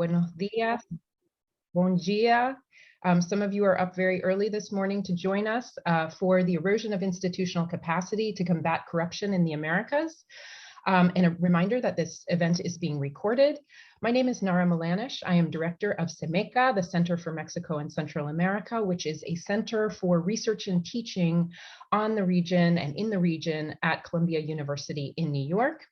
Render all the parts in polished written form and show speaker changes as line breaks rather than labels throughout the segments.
Buenos días. Bon dia. Some of you are up very early this morning to join us for the erosion of institutional capacity to combat corruption in the Americas. And a reminder that this event is being recorded. My name is Nara Milanish. I am director of CEMECA, the Center for Mexico and Central America, which is a center for research and teaching on the region and in the region at Columbia University in New York.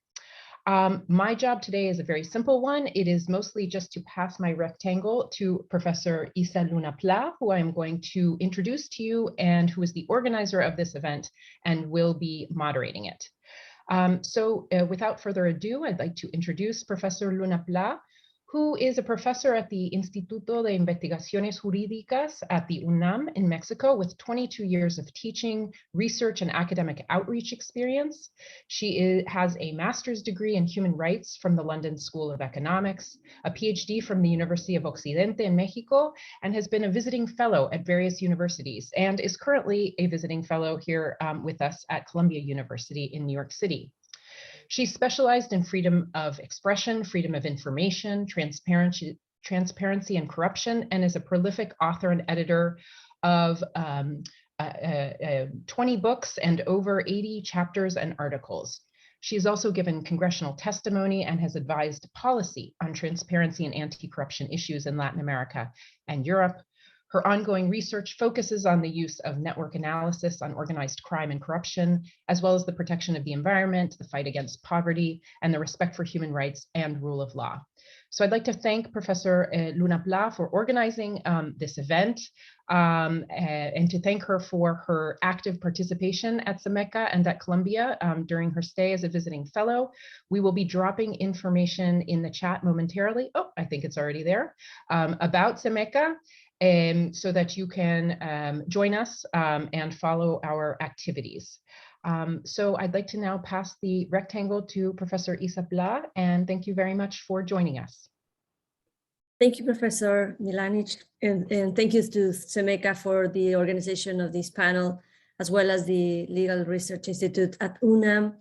My job today is a very simple one. It is mostly just to pass my rectangle to Professor Isa Luna Pla, who I am going to introduce to you and who is the organizer of this event and will be moderating it. Without further ado, I'd like to introduce Professor Luna Pla, who is a professor at the Instituto de Investigaciones Jurídicas at the UNAM in Mexico with 22 years of teaching, research, and academic outreach experience. She has a master's degree in human rights from the London School of Economics, a PhD from the University of Occidente in Mexico, and has been a visiting fellow at various universities and is currently a visiting fellow here with us at Columbia University in New York City. She specialized in freedom of expression, freedom of information, transparency and corruption, and is a prolific author and editor of 20 books and over 80 chapters and articles. She has also given congressional testimony and has advised policy on transparency and anti-corruption issues in Latin America and Europe. Her ongoing research focuses on the use of network analysis on organized crime and corruption, as well as the protection of the environment, the fight against poverty, and the respect for human rights and rule of law. So I'd like to thank Professor Luna Pla for organizing this event and to thank her for her active participation at CEMECA and at Columbia during her stay as a visiting fellow. We will be dropping information in the chat momentarily. Oh, I think it's already there, about CEMECA. So that you can join us and follow our activities. So I'd like to now pass the rectangle to Professor Isa Pla, and thank you very much for joining us.
Thank you, Professor Milanic, and thank you to CEMECA for the organization of this panel, as well as the Legal Research Institute at UNAM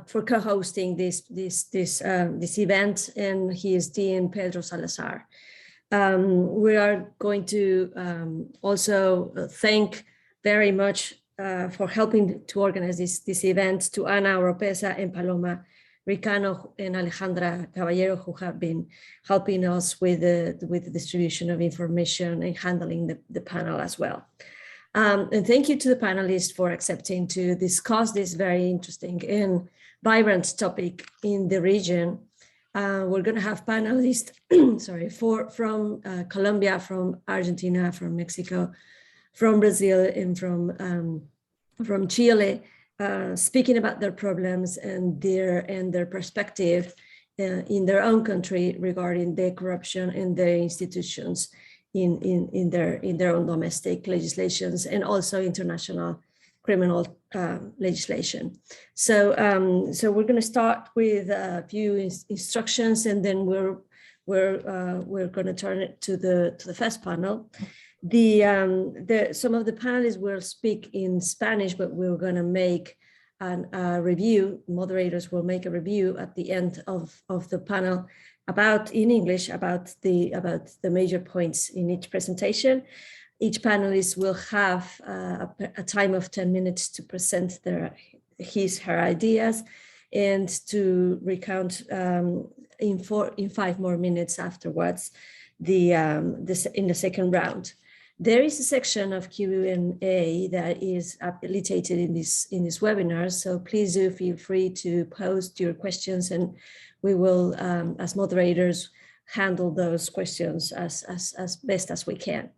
for co-hosting this event, and he is Dean Pedro Salazar. We are going to also thank very much for helping to organize this event to Ana Oropesa and Paloma Ricano and Alejandra Caballero, who have been helping us with the distribution of information and handling the panel as well. And thank you to the panelists for accepting to discuss this very interesting and vibrant topic in the region. We're going to have panelists, from Colombia, from Argentina, from Mexico, from Brazil, and from Chile, speaking about their problems and their perspective in their own country regarding the corruption in their institutions, in their own domestic legislations, and also international criminal legislation. So we're going to start with a few instructions, and then we're going to turn it to the first panel. Some of the panelists will speak in Spanish, but we're going to make a review. Moderators will make a review at the end of the panel in English about the major points in each presentation. Each panelist will have a time of 10 minutes to present her ideas and to recount in 5 more minutes afterwards in the second round. There is a section of Q&A that is habilitated in this webinar, so please do feel free to post your questions, and we will, as moderators, handle those questions as best as we can.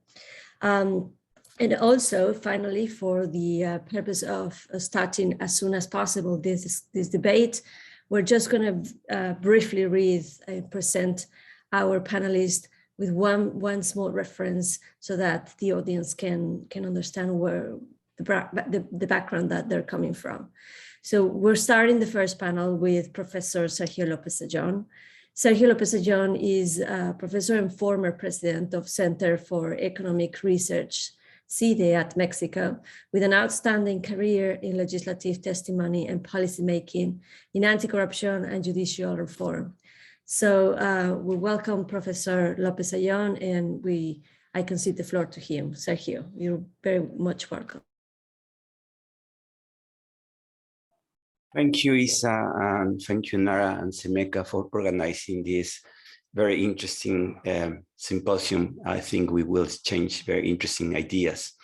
And also, finally, for the purpose of starting as soon as possible this debate, we're just going to briefly read and present our panelists with one small reference so that the audience can understand where the background that they're coming from. So we're starting the first panel with Professor Sergio López-Ayllón. Sergio López-Ayllón is a professor and former president of Center for Economic Research, CIDE, at Mexico, with an outstanding career in legislative testimony and policymaking in anti-corruption and judicial reform. So we welcome Professor Lopez Ayllón, and I concede the floor to him. Sergio, you're very much welcome.
Thank you, Isa, and thank you, Nara and Semeka, for organizing this very interesting symposium. I think we will exchange very interesting ideas.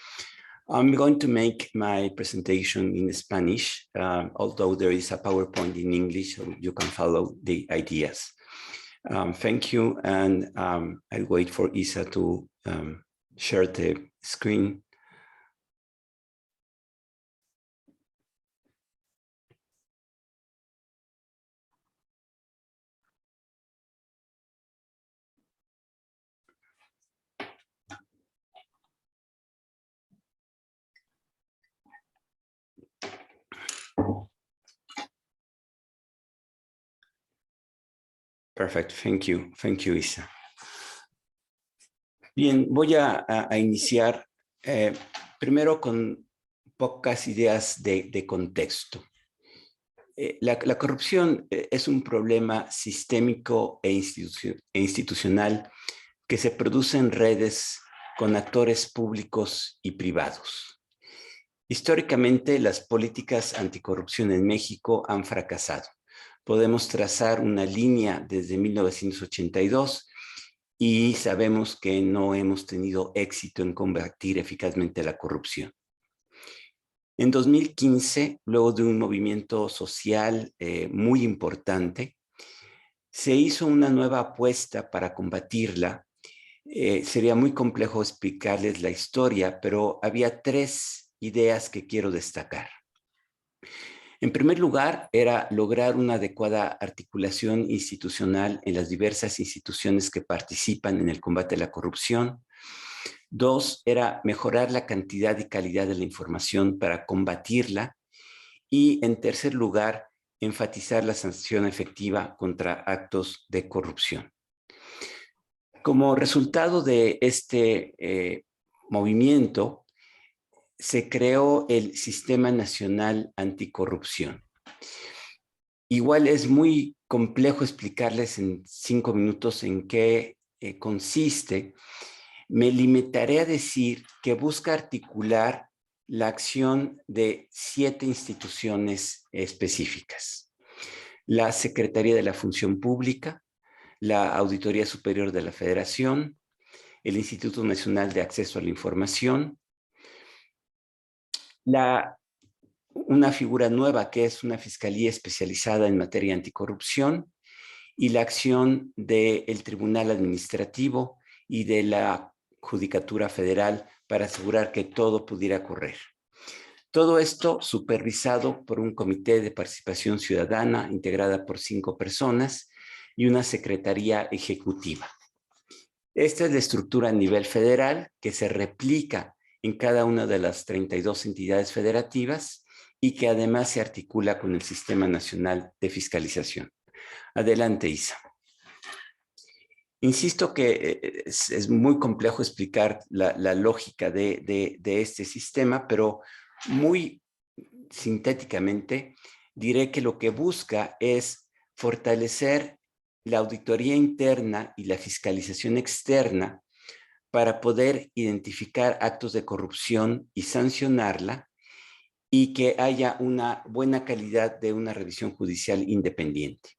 I'm going to make my presentation in Spanish, although there is a PowerPoint in English, so you can follow the ideas. Thank you, and I'll wait for Isa to share the screen. Perfect, thank you, Isa. Bien, voy a iniciar primero con pocas ideas de contexto. La corrupción es un problema sistémico e institucional que se produce en redes con actores públicos y privados. Históricamente, las políticas anticorrupción en México han fracasado. Podemos trazar una línea desde 1982 y sabemos que no hemos tenido éxito en combatir eficazmente la corrupción. En 2015, luego de un movimiento social muy importante, se hizo una nueva apuesta para combatirla. Sería muy complejo explicarles la historia, pero había tres ideas que quiero destacar. En primer lugar, era lograr una adecuada articulación institucional en las diversas instituciones que participan en el combate a la corrupción. Dos, era mejorar la cantidad y calidad de la información para combatirla. Y en tercer lugar, enfatizar la sanción efectiva contra actos de corrupción. Como resultado de este movimiento, se creó el Sistema Nacional Anticorrupción. Igual es muy complejo explicarles en 5 minutos en qué consiste. Me limitaré a decir que busca articular la acción de 7 instituciones específicas. La Secretaría de la Función Pública, la Auditoría Superior de la Federación, el Instituto Nacional de Acceso a la Información, una figura nueva que es una fiscalía especializada en materia anticorrupción y la acción del Tribunal Administrativo y de la Judicatura Federal para asegurar que todo pudiera correr. Todo esto supervisado por un comité de participación ciudadana integrada por 5 personas y una secretaría ejecutiva. Esta es la estructura a nivel federal que se replica en cada una de las 32 entidades federativas y que además se articula con el Sistema Nacional de Fiscalización. Adelante, Isa. Insisto que es muy complejo explicar la lógica de este sistema, pero muy sintéticamente diré que lo que busca es fortalecer la auditoría interna y la fiscalización externa para poder identificar actos de corrupción y sancionarla y que haya una buena calidad de una revisión judicial independiente.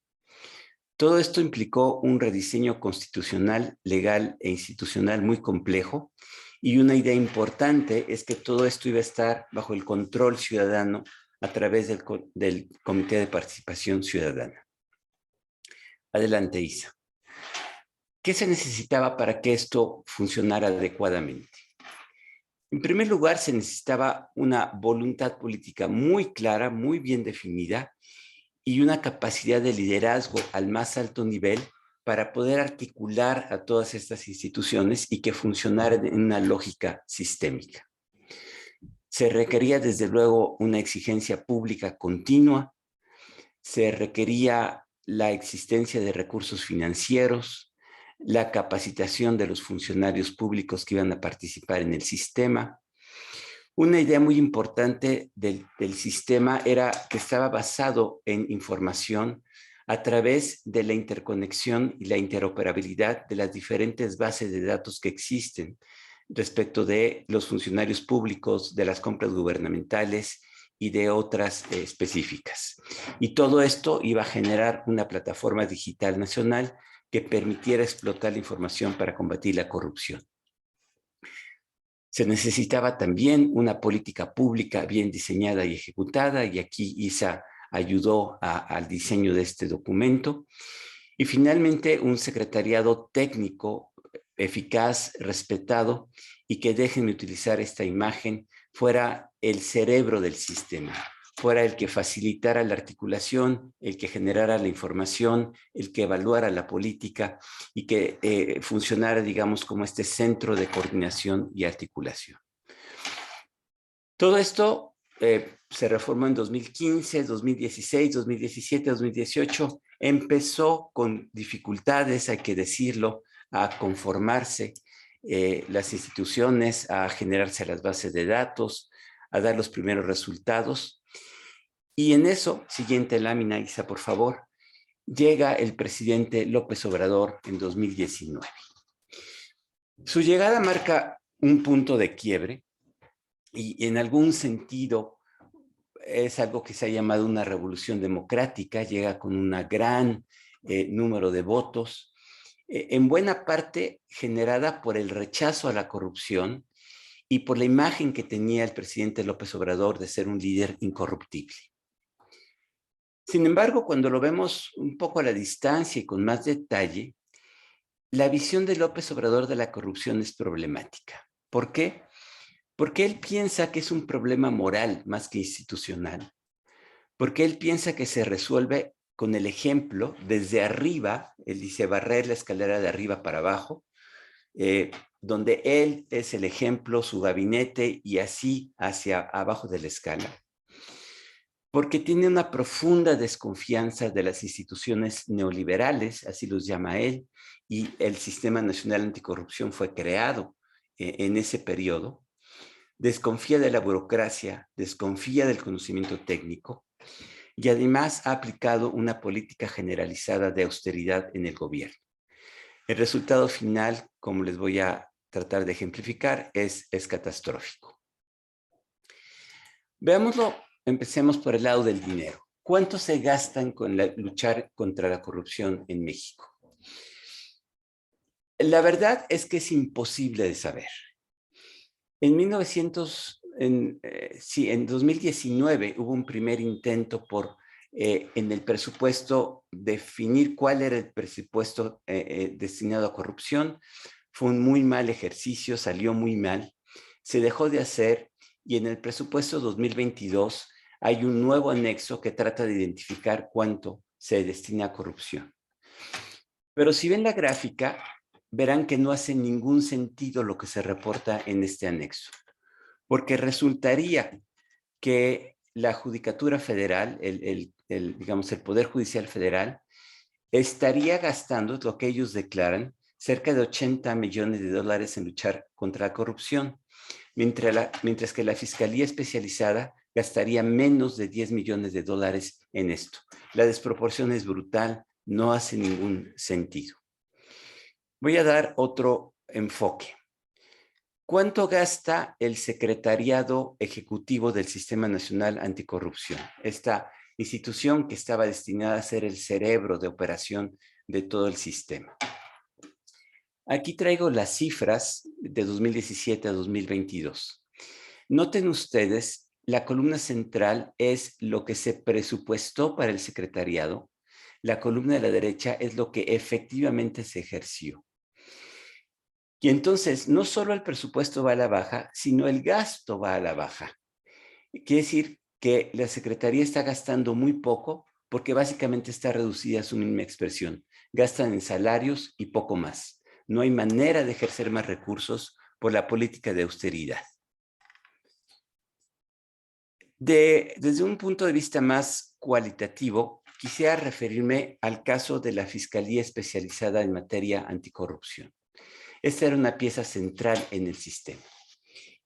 Todo esto implicó un rediseño constitucional, legal e institucional muy complejo y una idea importante es que todo esto iba a estar bajo el control ciudadano a través del Comité de Participación Ciudadana. Adelante, Isa. ¿Qué se necesitaba para que esto funcionara adecuadamente? En primer lugar, se necesitaba una voluntad política muy clara, muy bien definida y una capacidad de liderazgo al más alto nivel para poder articular a todas estas instituciones y que funcionaran en una lógica sistémica. Se requería, desde luego, una exigencia pública continua, se requería la existencia de recursos financieros, la capacitación de los funcionarios públicos que iban a participar en el sistema. Una idea muy importante del sistema era que estaba basado en información, a través de la interconexión y la interoperabilidad de las diferentes bases de datos que existen respecto de los funcionarios públicos, de las compras gubernamentales y de otras específicas. Y todo esto iba a generar una plataforma digital nacional que permitiera explotar la información para combatir la corrupción. Se necesitaba también una política pública bien diseñada y ejecutada, y aquí ISA ayudó al diseño de este documento. Y finalmente, un secretariado técnico eficaz, respetado, y que, déjenme utilizar esta imagen, fuera el cerebro del sistema, fuera el que facilitara la articulación, el que generara la información, el que evaluara la política y que funcionara, digamos, como este centro de coordinación y articulación. Todo esto se reformó en 2015, 2016, 2017, 2018. Empezó con dificultades, hay que decirlo, a conformarse las instituciones, a generarse las bases de datos, a dar los primeros resultados. Y en eso, siguiente lámina, Isa, por favor, llega el presidente López Obrador en 2019. Su llegada marca un punto de quiebre y en algún sentido es algo que se ha llamado una revolución democrática, llega con un gran número de votos, en buena parte generada por el rechazo a la corrupción y por la imagen que tenía el presidente López Obrador de ser un líder incorruptible. Sin embargo, cuando lo vemos un poco a la distancia y con más detalle, la visión de López Obrador de la corrupción es problemática. ¿Por qué? Porque él piensa que es un problema moral más que institucional. Porque él piensa que se resuelve con el ejemplo desde arriba, él dice barrer la escalera de arriba para abajo, donde él es el ejemplo, su gabinete y así hacia abajo de la escala. Porque tiene una profunda desconfianza de las instituciones neoliberales, así los llama él, y el Sistema Nacional Anticorrupción fue creado en ese periodo. Desconfía de la burocracia, desconfía del conocimiento técnico y además ha aplicado una política generalizada de austeridad en el gobierno. El resultado final, como les voy a tratar de ejemplificar, es catastrófico. Veámoslo, empecemos por el lado del dinero. ¿Cuánto se gastan con luchar contra la corrupción en México? La verdad es que es imposible de saber. En 2019 hubo un primer intento por, en el presupuesto, definir cuál era el presupuesto destinado a corrupción. Fue un muy mal ejercicio, salió muy mal, se dejó de hacer y en el presupuesto 2022 hay un nuevo anexo que trata de identificar cuánto se destina a corrupción. Pero si ven la gráfica, verán que no hace ningún sentido lo que se reporta en este anexo, porque resultaría que la Judicatura Federal, digamos, el Poder Judicial Federal, estaría gastando, es lo que ellos declaran, cerca de 80 millones de dólares en luchar contra la corrupción, mientras que la Fiscalía Especializada gastaría menos de 10 millones de dólares en esto. La desproporción es brutal, no hace ningún sentido. Voy a dar otro enfoque. ¿Cuánto gasta el Secretariado Ejecutivo del Sistema Nacional Anticorrupción? Esta institución que estaba destinada a ser el cerebro de operación de todo el sistema. Aquí traigo las cifras de 2017 a 2022. Noten ustedes, la columna central es lo que se presupuestó para el secretariado. La columna de la derecha es lo que efectivamente se ejerció. Y entonces, no solo el presupuesto va a la baja, sino el gasto va a la baja. Quiere decir que la Secretaría está gastando muy poco porque básicamente está reducida a su mínima expresión. Gastan en salarios y poco más. No hay manera de ejercer más recursos por la política de austeridad. Desde un punto de vista más cualitativo, quisiera referirme al caso de la Fiscalía Especializada en materia anticorrupción. Esta era una pieza central en el sistema.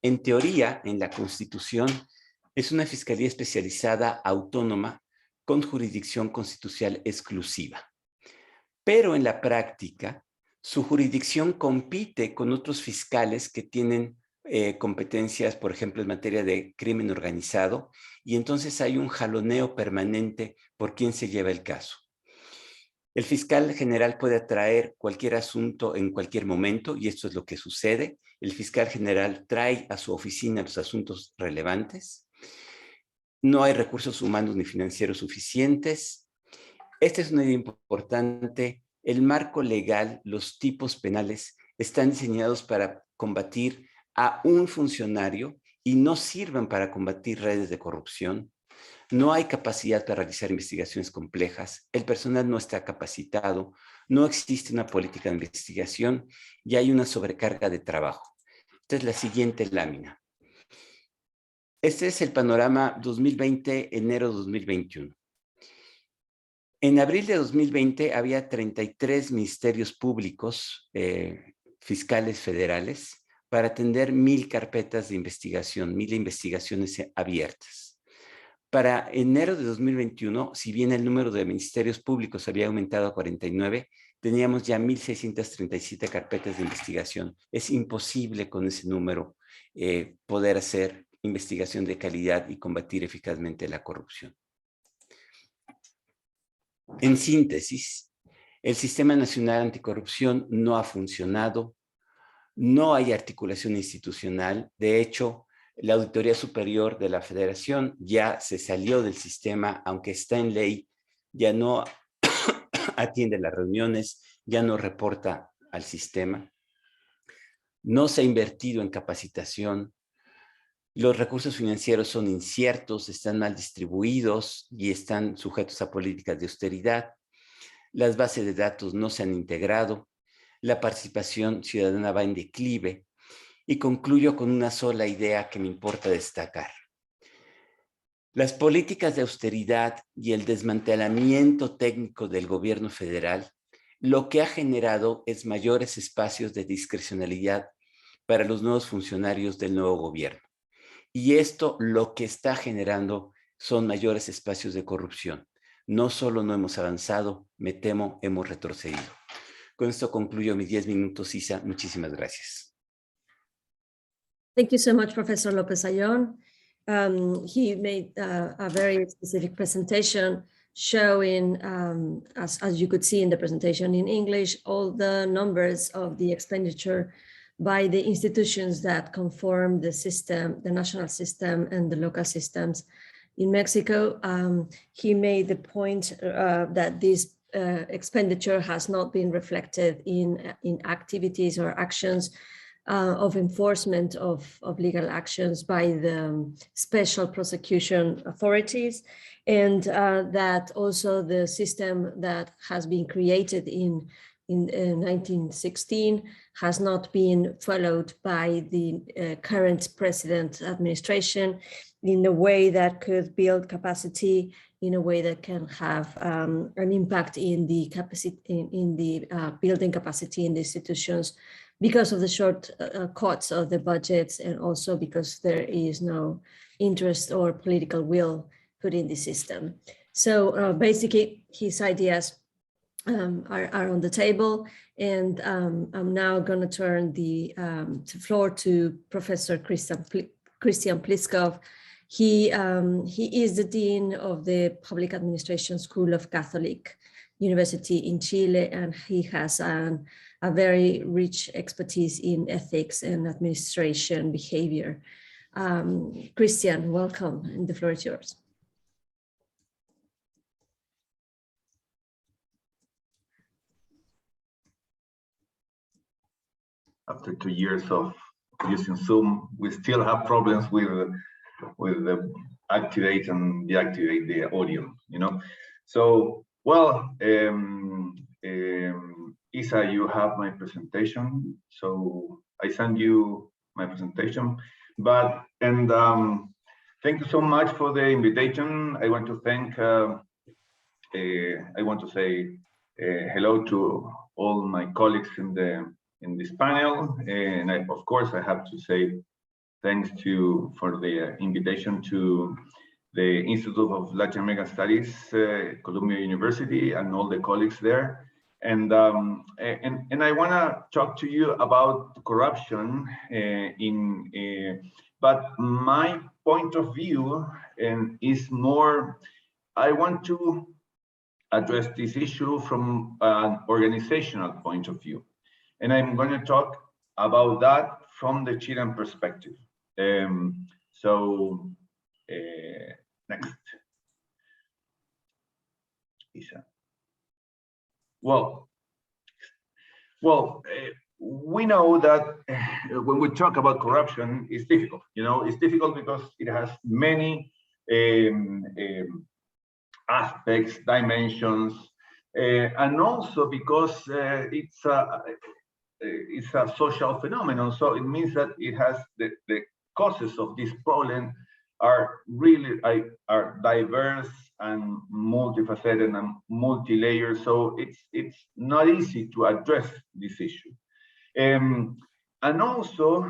En teoría, en la Constitución, es una fiscalía especializada autónoma con jurisdicción constitucional exclusiva. Pero en la práctica, su jurisdicción compite con otros fiscales que tienen competencias, por ejemplo, en materia de crimen organizado, y entonces hay un jaloneo permanente por quién se lleva el caso. El fiscal general puede atraer cualquier asunto en cualquier momento, y esto es lo que sucede. El fiscal general trae a su oficina los asuntos relevantes. No hay recursos humanos ni financieros suficientes. Esta es una idea importante. El marco legal, los tipos penales, están diseñados para combatir a un funcionario y no sirven para combatir redes de corrupción. No hay capacidad para realizar investigaciones complejas, el personal no está capacitado, no existe una política de investigación y hay una sobrecarga de trabajo. Esta es la siguiente lámina. Este es el panorama 2020, enero 2021. En abril de 2020 había 33 ministerios públicos, fiscales federales, para atender 1000 carpetas de investigación, 1000 investigaciones abiertas. Para enero de 2021, si bien el número de ministerios públicos había aumentado a 49, teníamos ya 1637 carpetas de investigación. Es imposible con ese número poder hacer investigación de calidad y combatir eficazmente la corrupción. En síntesis, el Sistema Nacional Anticorrupción no ha funcionado, no hay articulación institucional. De hecho, la Auditoría Superior de la Federación ya se salió del sistema, aunque está en ley, ya no atiende las reuniones, ya no reporta al sistema. No se ha invertido en capacitación. Los recursos financieros son inciertos, están mal distribuidos y están sujetos a políticas de austeridad. Las bases de datos no se han integrado. La participación ciudadana va en declive. Y concluyo con una sola idea que me importa destacar. Las políticas de austeridad y el desmantelamiento técnico del gobierno federal lo que ha generado es mayores espacios de discrecionalidad para los nuevos funcionarios del nuevo gobierno. Y esto lo que está generando son mayores espacios de corrupción. No solo no hemos avanzado, me temo, hemos retrocedido. Con esto concluyo mis 10 minutos, Isa. Muchísimas gracias.
Thank you so much, Professor Lopez Ayllón. He made a very specific presentation showing, as you could see in the presentation in English, all the numbers of the expenditure by the institutions that conform the system, the national system and the local systems in Mexico. He made the point that this expenditure has not been reflected in activities or actions of enforcement of legal actions by the special prosecution authorities, and that also the system that has been created in 1916 has not been followed by the current president administration in a way that could build capacity, in a way that can have an impact in the capacity, in the building capacity in the institutions, because of the short cuts of the budgets, and also because there is no interest or political will put in the system. So basically, his ideas are on the table, and I'm now going to turn the floor to Professor Christian Pliskov. He is the Dean of the Public Administration School of Catholic University in Chile, and he has a very rich expertise in ethics and administration behavior. Christian, welcome, and the floor is yours.
After 2 years of using Zoom, we still have problems with the activate and deactivate the audio, you know. So, well, Isa, you have my presentation, so I send you my presentation. But thank you so much for the invitation. I want to thank. I want to say hello to all my colleagues in this panel, and of course I have to say thanks for the invitation to the Institute of Latin American Studies, Columbia University, and all the colleagues there. And I want to talk to you about corruption but my point of view is more, I want to address this issue from an organizational point of view. And I'm going to talk about that from the Chilean perspective. Next. Isa. Well, we know that when we talk about corruption, it's difficult. You know, it's difficult because it has many aspects, dimensions, and also because it's a social phenomenon. So it means that it has the causes of this problem are really are diverse and multifaceted and multi-layered. So it's not easy to address this issue. And also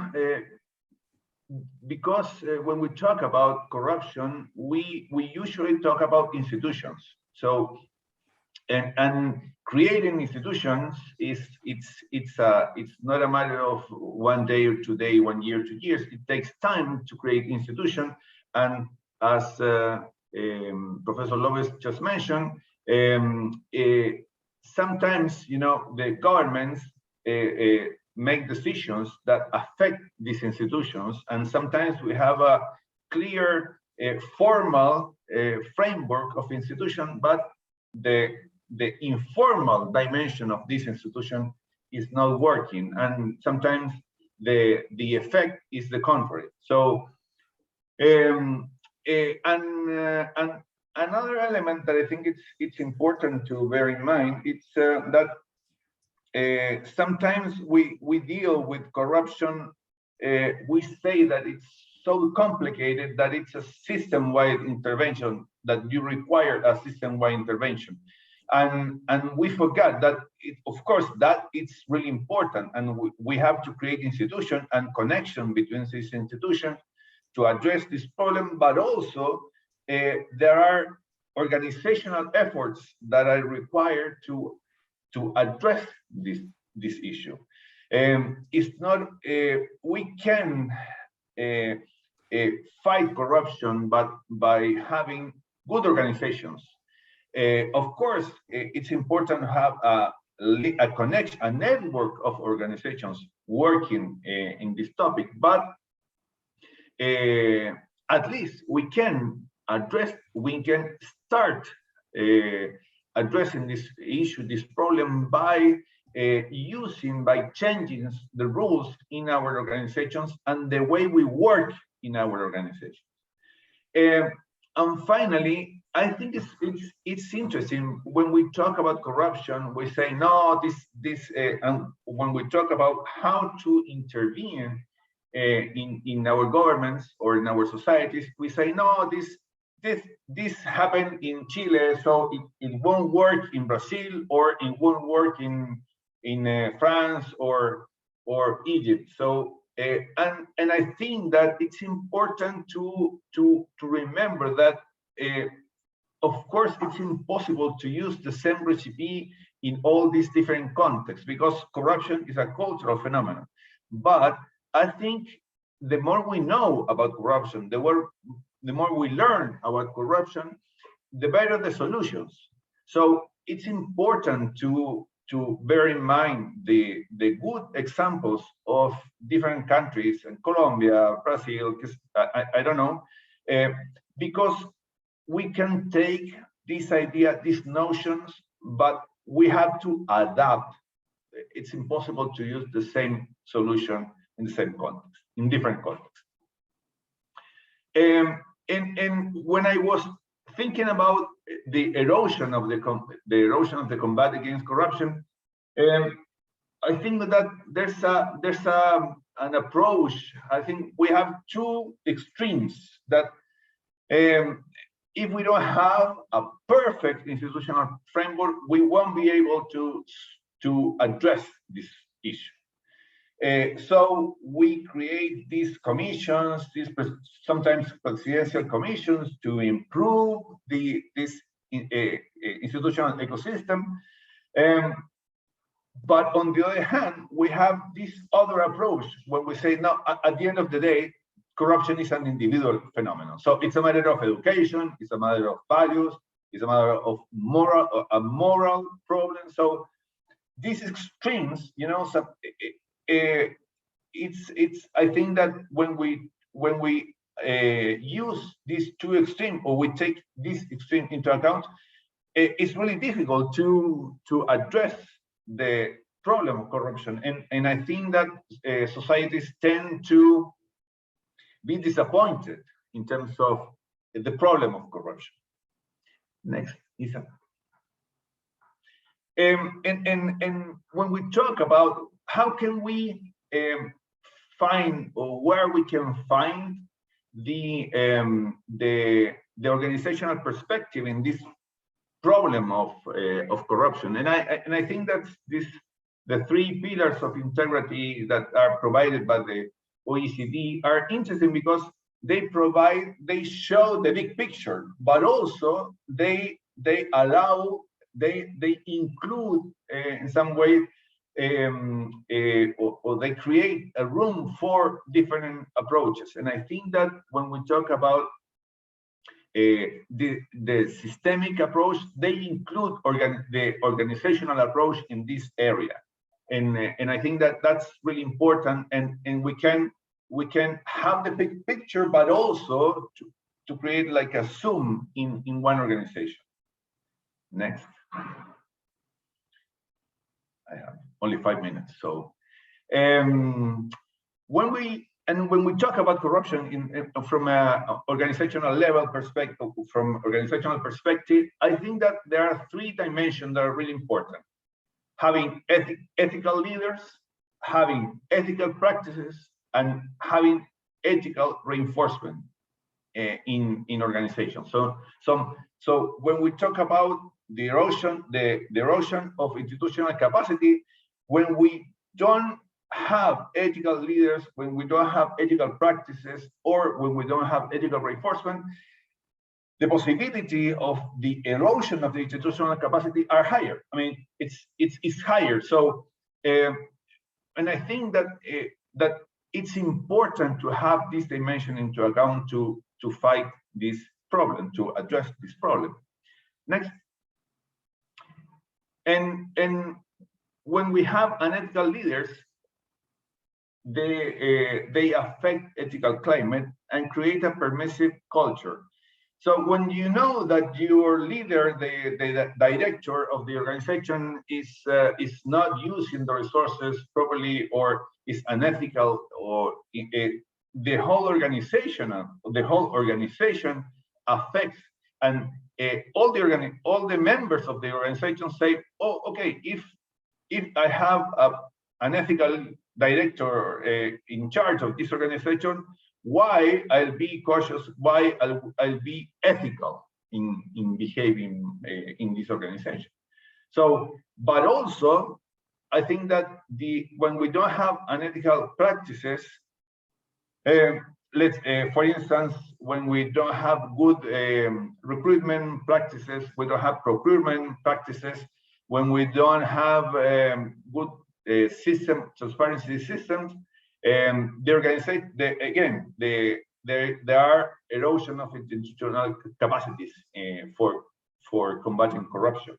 because when we talk about corruption, we usually talk about institutions. So and creating institutions it's not a matter of 1 day or 2 days, 1 year, 2 years. It takes time to create institutions, and as Professor Lopez just mentioned, sometimes the governments make decisions that affect these institutions, and sometimes we have a clear formal framework of institution, but the informal dimension of this institution is not working, and sometimes the effect is the contrary. So and another element that I think it's important to bear in mind, it's that sometimes we deal with corruption, we say that it's so complicated that it's a system-wide intervention, that you require a system-wide intervention. And we forgot that, of course, that it's really important, and we have to create institution and connection between these institutions to address this problem, but also there are organizational efforts that are required to address this issue. It's not, we can fight corruption, but by having good organizations. Of course, it's important to have a connection, a network of organizations working in this topic, but at least we can start addressing this issue, this problem, by changing the rules in our organizations and the way we work in our organizations. And finally, I think it's interesting when we talk about corruption, we say no, and when we talk about how to intervene in our governments or in our societies, we say no, this happened in Chile, so it won't work in Brazil, or it won't work in France or Egypt. So and I think that it's important to remember that of course it's impossible to use the same recipe in all these different contexts, because corruption is a cultural phenomenon. But I think the more we know about corruption, the more we learn about corruption, the better the solutions. So it's important to bear in mind the good examples of different countries, in Colombia, Brazil, I don't know, because we can take this idea, these notions, but we have to adapt. It's impossible to use the same solution in the same context, in different contexts. And when I was thinking about the erosion of the combat against corruption, I think that there's an approach. I think we have two extremes that if we don't have a perfect institutional framework, we won't be able to address this issue. So we create these commissions, these sometimes presidential commissions, to improve this institutional ecosystem. But on the other hand, we have this other approach when we say, no, at the end of the day, corruption is an individual phenomenon. So it's a matter of education, it's a matter of values, it's a matter of a moral problem. So these extremes, you know, so, I think that when we use these two extremes, or we take this extreme into account, it's really difficult to address the problem of corruption. And I think that societies tend to be disappointed in terms of the problem of corruption. Next, Isa. And when we talk about how can we find, or where we can find the organizational perspective in this problem of corruption, and I think that the three pillars of integrity that are provided by the OECD are interesting because they show the big picture, but also they include in some way, or they create a room for different approaches. And I think that when we talk about the systemic approach, they include the organizational approach in this area. And I think that that's really important, and we can have the big picture, but also to create like a zoom in one organization. Next. I have only 5 minutes. So when we talk about corruption from an organizational level perspective, I think that there are three dimensions that are really important: having ethical leaders, having ethical practices, and having ethical reinforcement in organizations. So when we talk about the erosion of institutional capacity, when we don't have ethical leaders, when we don't have ethical practices, or when we don't have ethical reinforcement, the possibility of the erosion of the institutional capacity are higher. I mean, it's higher. So, and I think that that it's important to have this dimension into account to fight this problem, to address this problem. Next. And when we have unethical leaders, they affect ethical climate and create a permissive culture. So when you know that your leader, the director of the organization, is not using the resources properly, or is unethical, or the whole organization affects, and all the members of the organization say, oh, okay, if I have an ethical director in charge of this organization, why I'll be cautious, why I'll be ethical in behaving in this organization. So, but also, I think that when we don't have unethical practices, for instance, when we don't have good recruitment practices, we don't have procurement practices, when we don't have good transparency systems, the organization, again, there are erosion of institutional capacities for combating corruption.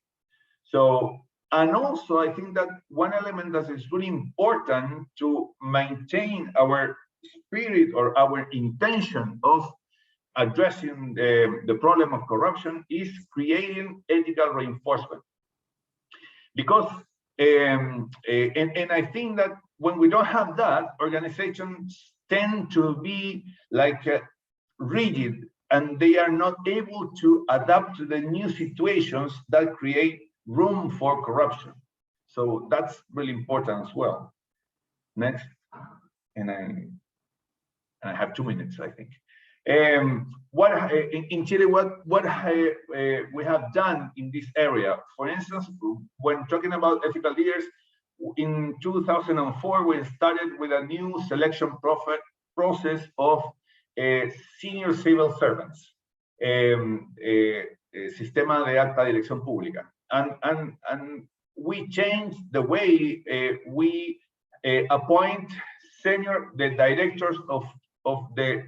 So, and also I think that one element that is really important to maintain our spirit or our intention of addressing the problem of corruption is creating ethical reinforcement. Because, and I think that when we don't have that, organizations tend to be like rigid, and they are not able to adapt to the new situations that create room for corruption. So that's really important as well. Next, and I have 2 minutes, I think. In Chile, what we have done in this area, for instance, when talking about ethical leaders, in 2004, we started with a new selection process of senior civil servants, Sistema de Alta Dirección Pública. And we changed the way we appoint the directors of the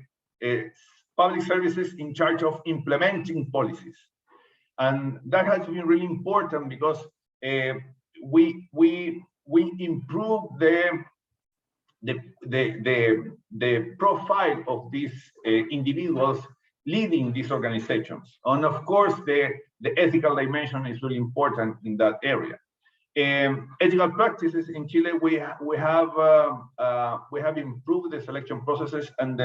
public services in charge of implementing policies. And that has been really important because we improve the profile of these individuals leading these organizations. And of course, the ethical dimension is really important in that area. Ethical practices in Chile, we have improved the selection processes, and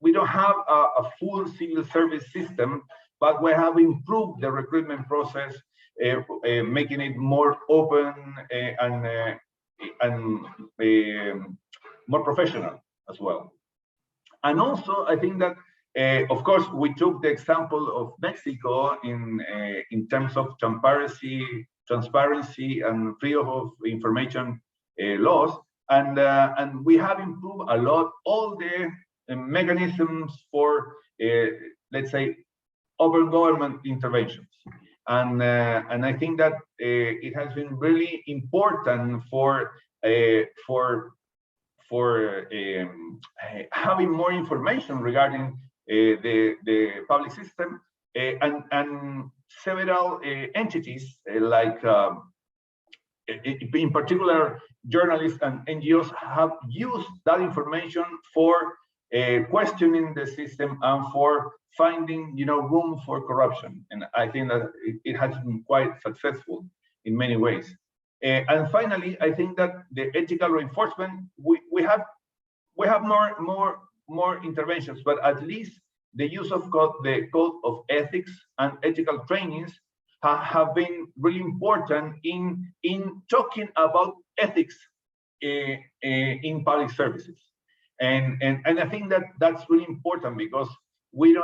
we don't have a full civil service system, but we have improved the recruitment process, making it more open and more professional as well. And also, I think that, of course, we took the example of Mexico in terms of transparency and freedom of information laws, and we have improved a lot all the mechanisms for, let's say, open government interventions. And I think that it has been really important for having more information regarding the public system, and several entities like in particular journalists and NGOs have used that information for questioning the system and for finding room for corruption. And I think that it has been quite successful in many ways. And finally, I think that the ethical reinforcement, we have more interventions, but at least the use of the code of ethics and ethical trainings have been really important in talking about ethics in public services. And I think that that's really important, because we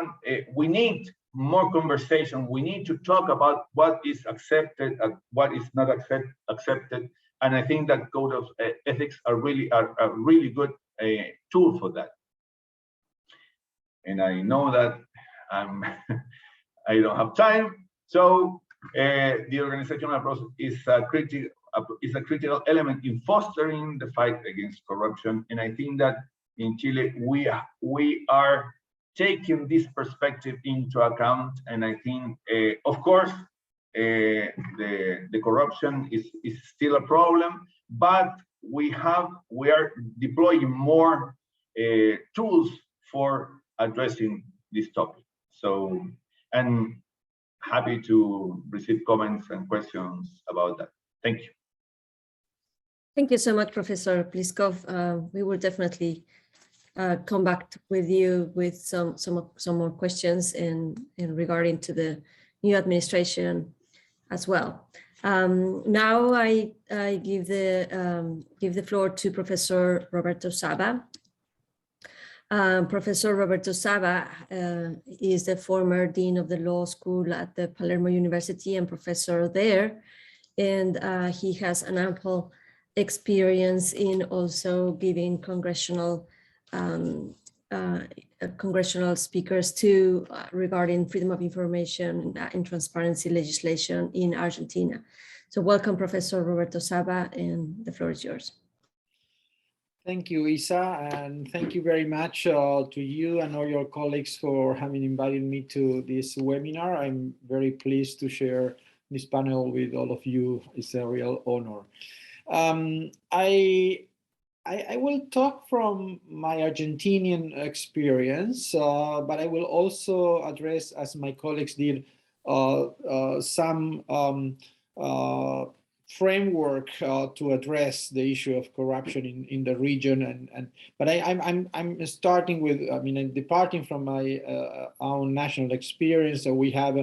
need more conversation. We need to talk about what is accepted and what is not accepted. And I think that code of ethics are a really good tool for that. And I know that I don't have time. So the organizational process is a critical element in fostering the fight against corruption. And I think that in Chile, we are taking this perspective into account. And I think, of course, the corruption is still a problem, but we are deploying more tools for addressing this topic. So, and happy to receive comments and questions about that. Thank you.
Thank you so much, Professor Pliskov. We will definitely come back with you with some more questions in regarding to the new administration as well. Now I give the floor to Professor Roberto Saba. Professor Roberto Saba is the former Dean of the Law School at the Palermo University and professor there. And he has an ample experience in also giving congressional speakers to regarding freedom of information and transparency legislation in Argentina. So welcome, Professor Roberto Saba, and the floor is yours.
Thank you, Isa, and thank you very much to you and all your colleagues for having invited me to this webinar. I'm very pleased to share this panel with all of you. It's a real honor. I will talk from my Argentinian experience, but I will also address, as my colleagues did, some framework to address the issue of corruption in the region. But I'm starting with, I'm departing from my own national experience. So we have,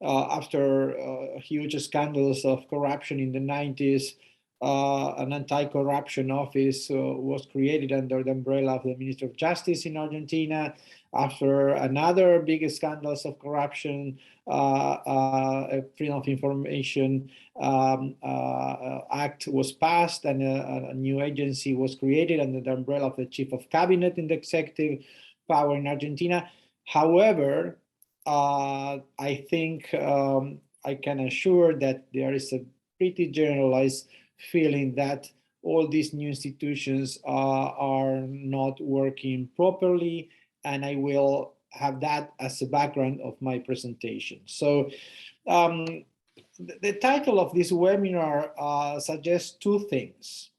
after huge scandals of corruption in the 90s, an anti-corruption office was created under the umbrella of the Minister of Justice in Argentina. After another big scandals of corruption, a Freedom of Information Act was passed, and a new agency was created under the umbrella of the Chief of Cabinet in the executive power in Argentina. However, I think I can assure that there is a pretty generalized feeling that all these new institutions are not working properly, and I will have that as a background of my presentation. So the title of this webinar suggests two things.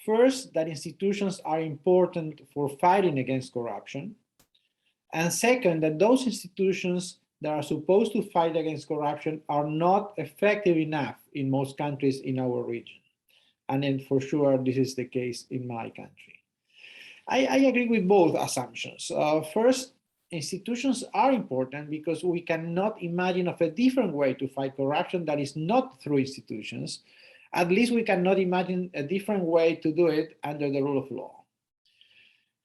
First, that institutions are important for fighting against corruption. And second, that those institutions that are supposed to fight against corruption are not effective enough in most countries in our region. And then for sure, this is the case in my country. I agree with both assumptions. First, institutions are important because we cannot imagine of a different way to fight corruption that is not through institutions. At least we cannot imagine a different way to do it under the rule of law.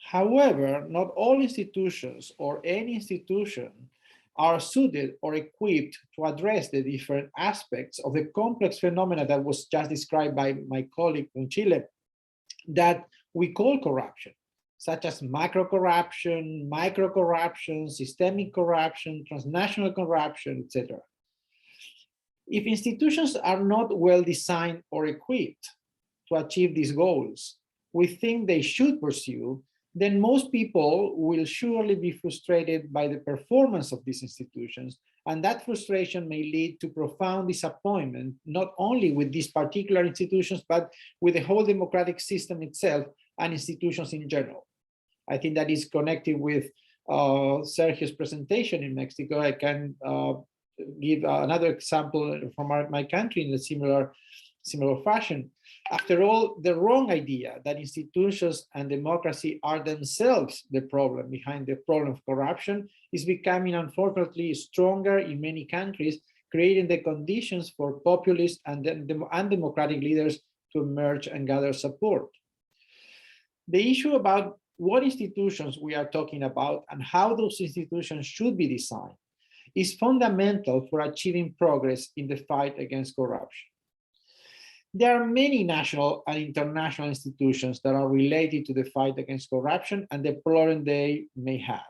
However, not all institutions or any institution are suited or equipped to address the different aspects of the complex phenomena that was just described by my colleague from Chile that we call corruption, such as macro corruption, micro corruption, systemic corruption, transnational corruption, etc. If institutions are not well designed or equipped to achieve these goals we think they should pursue, then most people will surely be frustrated by the performance of these institutions, and that frustration may lead to profound disappointment, not only with these particular institutions, but with the whole democratic system itself and institutions in general. I think that is connected with Sergio's presentation in Mexico. I can give another example from my country in a similar fashion. After all, the wrong idea that institutions and democracy are themselves the problem behind the problem of corruption is becoming unfortunately stronger in many countries, creating the conditions for populist and undemocratic leaders to emerge and gather support. The issue about what institutions we are talking about and how those institutions should be designed is fundamental for achieving progress in the fight against corruption. There are many national and international institutions that are related to the fight against corruption and the problem they may have.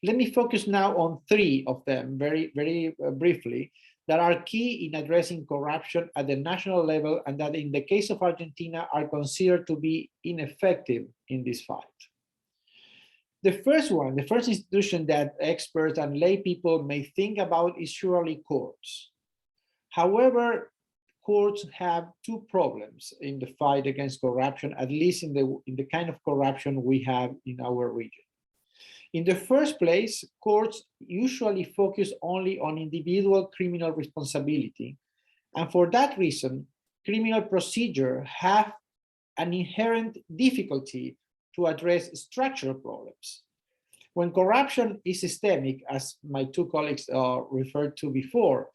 Let me focus now on three of them very briefly that are key in addressing corruption at the national level and that in the case of Argentina are considered to be ineffective in this fight. The first institution that experts and lay people may think about is surely courts. However, courts have two problems in the fight against corruption, at least in the kind of corruption we have in our region. In the first place, courts usually focus only on individual criminal responsibility. And for that reason, criminal procedure have an inherent difficulty to address structural problems. When corruption is systemic, as my two colleagues referred to before,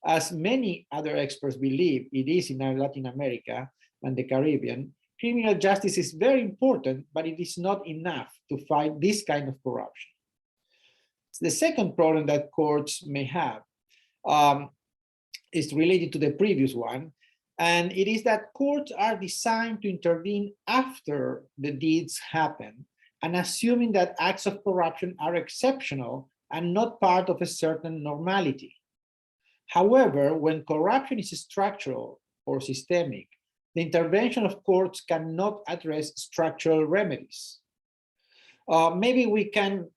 as many other experts believe it is in Latin America and the Caribbean, criminal justice is very important, but it is not enough to fight this kind of corruption. The second problem that courts may have is related to the previous one, and it is that courts are designed to intervene after the deeds happen, and assuming that acts of corruption are exceptional and not part of a certain normality. However, when corruption is structural or systemic, the intervention of courts cannot address structural remedies. Maybe we can,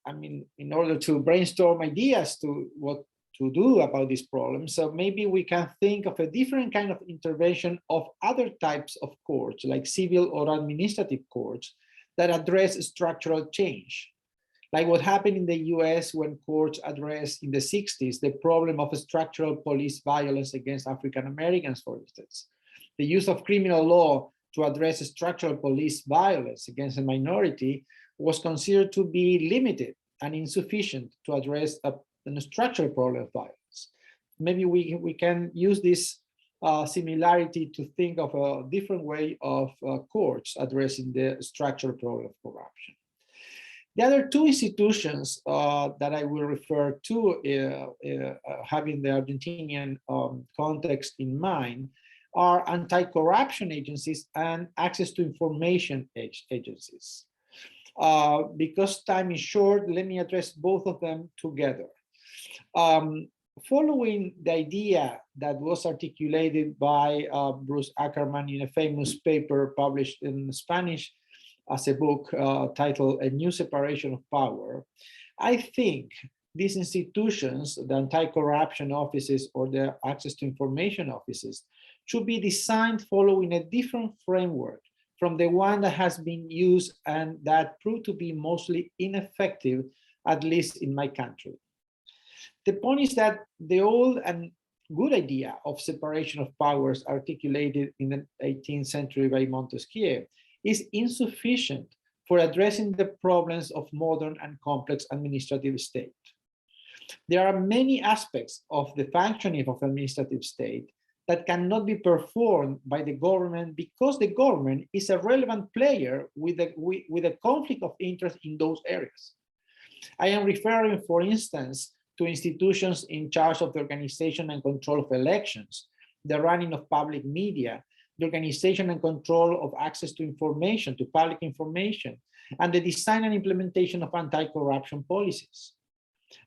in order to brainstorm ideas to what to do about this problem, so maybe we can think of a different kind of intervention of other types of courts, like civil or administrative courts, that address structural change. Like what happened in the US when courts addressed in the 60s the problem of structural police violence against African Americans, for instance. The use of criminal law to address structural police violence against a minority was considered to be limited and insufficient to address a structural problem of violence. Maybe we can use this similarity to think of a different way of courts addressing the structural problem of corruption. The other two institutions that I will refer to, having the Argentinian context in mind, are anti-corruption agencies and access to information agencies. Because time is short, let me address both of them together. Following the idea that was articulated by Bruce Ackerman in a famous paper published in Spanish as a book titled A New Separation of Power, I think these institutions, the anti-corruption offices or the access to information offices, should be designed following a different framework from the one that has been used and that proved to be mostly ineffective, at least in my country. The point is that the old and good idea of separation of powers articulated in the 18th century by Montesquieu is insufficient for addressing the problems of modern and complex administrative state. There are many aspects of the functioning of administrative state that cannot be performed by the government because the government is a relevant player with a conflict of interest in those areas. I am referring, for instance, to institutions in charge of the organization and control of elections, the running of public media, the organization and control of access to information, to public information, and the design and implementation of anti-corruption policies.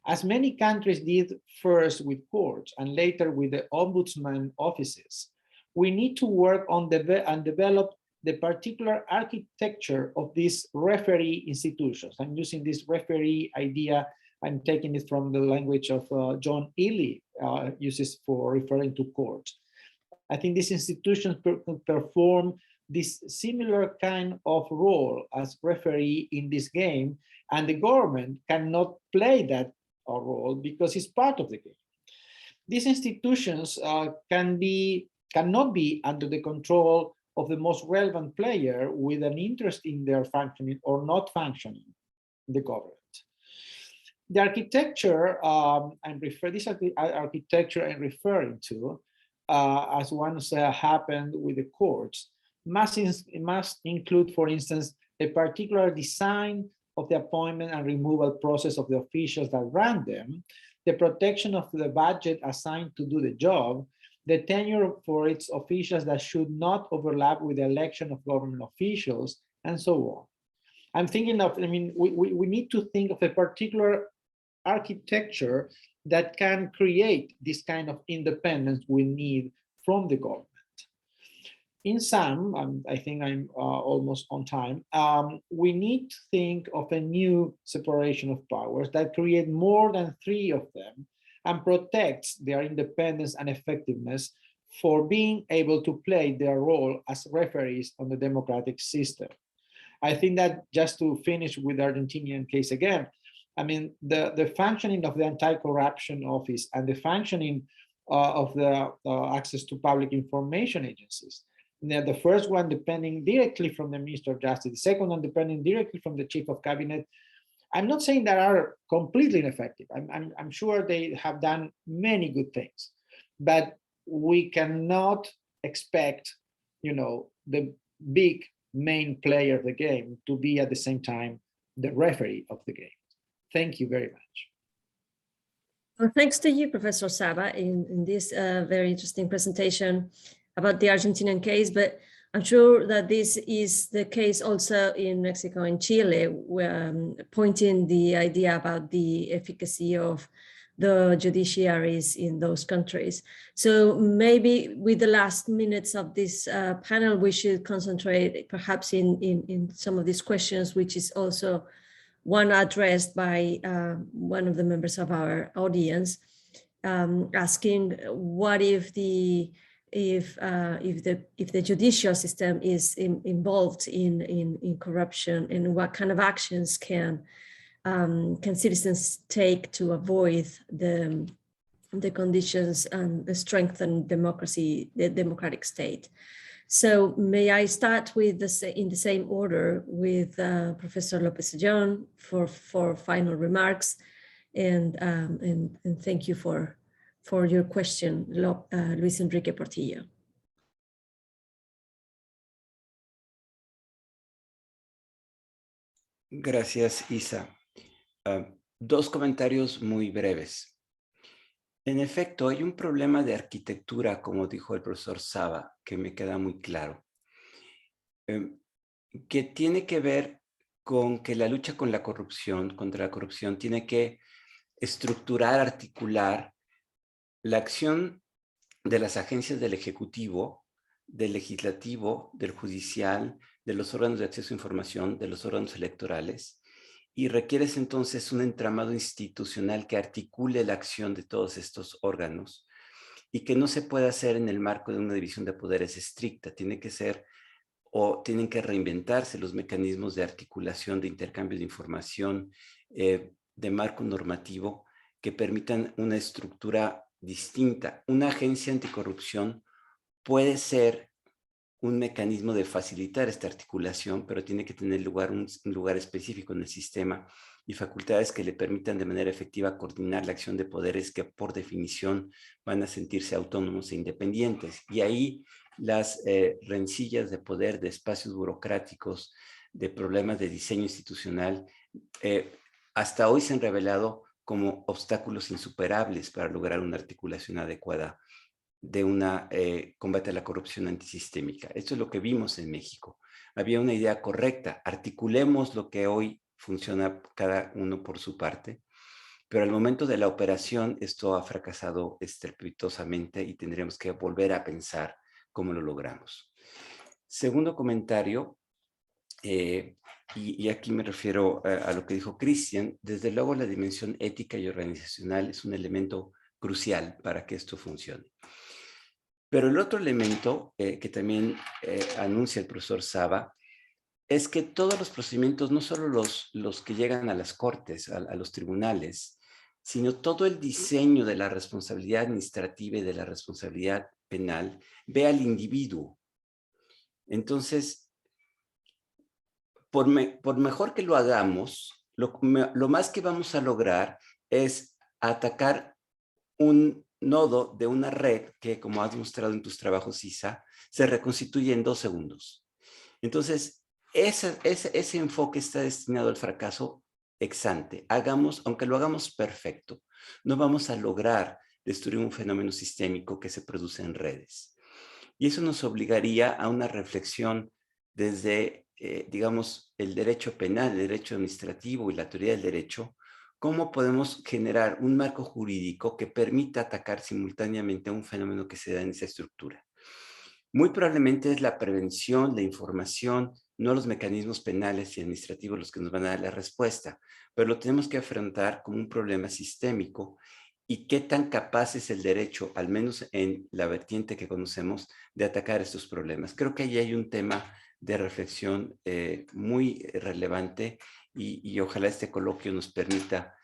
As many countries did first with courts and later with the ombudsman offices, we need to work on and develop the particular architecture of these referee institutions. I'm using this referee idea, I'm taking it from the language of John Ely uses for referring to courts. I think these institutions perform this similar kind of role as referee in this game, and the government cannot play that role because it's part of the game. These institutions cannot be under the control of the most relevant player with an interest in their functioning or not functioning, the government. The architecture, this architecture I'm referring to, as once happened with the courts, must include, for instance, a particular design of the appointment and removal process of the officials that run them, the protection of the budget assigned to do the job, the tenure for its officials that should not overlap with the election of government officials, and so on. I'm thinking of, we need to think of a particular architecture that can create this kind of independence we need from the government. In sum, I think I'm almost on time, we need to think of a new separation of powers that create more than 3 of them and protects their independence and effectiveness for being able to play their role as referees on the democratic system. I think that, just to finish with the Argentinian case again, the functioning of the anti-corruption office and the functioning of the access to public information agencies. The first one depending directly from the Minister of Justice, the second one depending directly from the Chief of Cabinet. I'm not saying that are completely ineffective. I'm sure they have done many good things, but we cannot expect, the big main player of the game to be at the same time the referee of the game. Thank you very much.
Well, thanks to you, Professor Saba, in this very interesting presentation about the Argentinian case, but I'm sure that this is the case also in Mexico and Chile, where, pointing the idea about the efficacy of the judiciaries in those countries. So maybe with the last minutes of this panel, we should concentrate perhaps in some of these questions, which is also one addressed by one of the members of our audience, asking what if the judicial system is involved in corruption, and what kind of actions can citizens take to avoid the conditions and strengthen democracy, the democratic state. So may I start with in the same order with Professor Lopez-Ayon for final remarks, and thank you for for your question, Luis Enrique Portillo.
Gracias, Isa. Dos comentarios muy breves. En efecto, hay un problema de arquitectura, como dijo el profesor Saba, que me queda muy claro, que tiene que ver con que la lucha contra la corrupción, tiene que estructurar, articular la acción de las agencias del Ejecutivo, del Legislativo, del Judicial, de los órganos de acceso a información, de los órganos electorales, y requieres entonces un entramado institucional que articule la acción de todos estos órganos y que no se puede hacer en el marco de una división de poderes estricta. Tiene que ser, o tienen que reinventarse los mecanismos de articulación, de intercambio de información, de marco normativo que permitan una estructura distinta. Una agencia anticorrupción puede ser un mecanismo de facilitar esta articulación, pero tiene que tener un lugar específico en el sistema y facultades que le permitan de manera efectiva coordinar la acción de poderes que por definición van a sentirse autónomos e independientes. Y ahí las rencillas de poder, de espacios burocráticos, de problemas de diseño institucional, hasta hoy se han revelado como obstáculos insuperables para lograr una articulación adecuada de una combate a la corrupción antisistémica. Esto es lo que vimos en México. Había una idea correcta, articulemos lo que hoy funciona cada uno por su parte, pero al momento de la operación esto ha fracasado estrepitosamente y tendremos que volver a pensar cómo lo logramos. Segundo comentario, y aquí me refiero a lo que dijo Cristian, desde luego la dimensión ética y organizacional es un elemento crucial para que esto funcione. Pero el otro elemento que también anuncia el profesor Saba es que todos los procedimientos, no solo los que llegan a las cortes, a los tribunales, sino todo el diseño de la responsabilidad administrativa y de la responsabilidad penal, ve al individuo. Entonces, por mejor que lo hagamos, lo más que vamos a lograr es atacar un nodo de una red que, como has mostrado en tus trabajos, Isa, se reconstituye en 2 segundos. Entonces, ese enfoque está destinado al fracaso ex ante. Aunque lo hagamos perfecto, no vamos a lograr destruir un fenómeno sistémico que se produce en redes. Y eso nos obligaría a una reflexión desde, digamos, el derecho penal, el derecho administrativo y la teoría del derecho. ¿Cómo podemos generar un marco jurídico que permita atacar simultáneamente a un fenómeno que se da en esa estructura? Muy probablemente es la prevención, la información, no los mecanismos penales y administrativos los que nos van a dar la respuesta, pero lo tenemos que afrontar como un problema sistémico y qué tan capaz es el derecho, al menos en la vertiente que conocemos, de atacar estos problemas. Creo que ahí hay un tema de reflexión muy relevante y ojalá este coloquio nos permita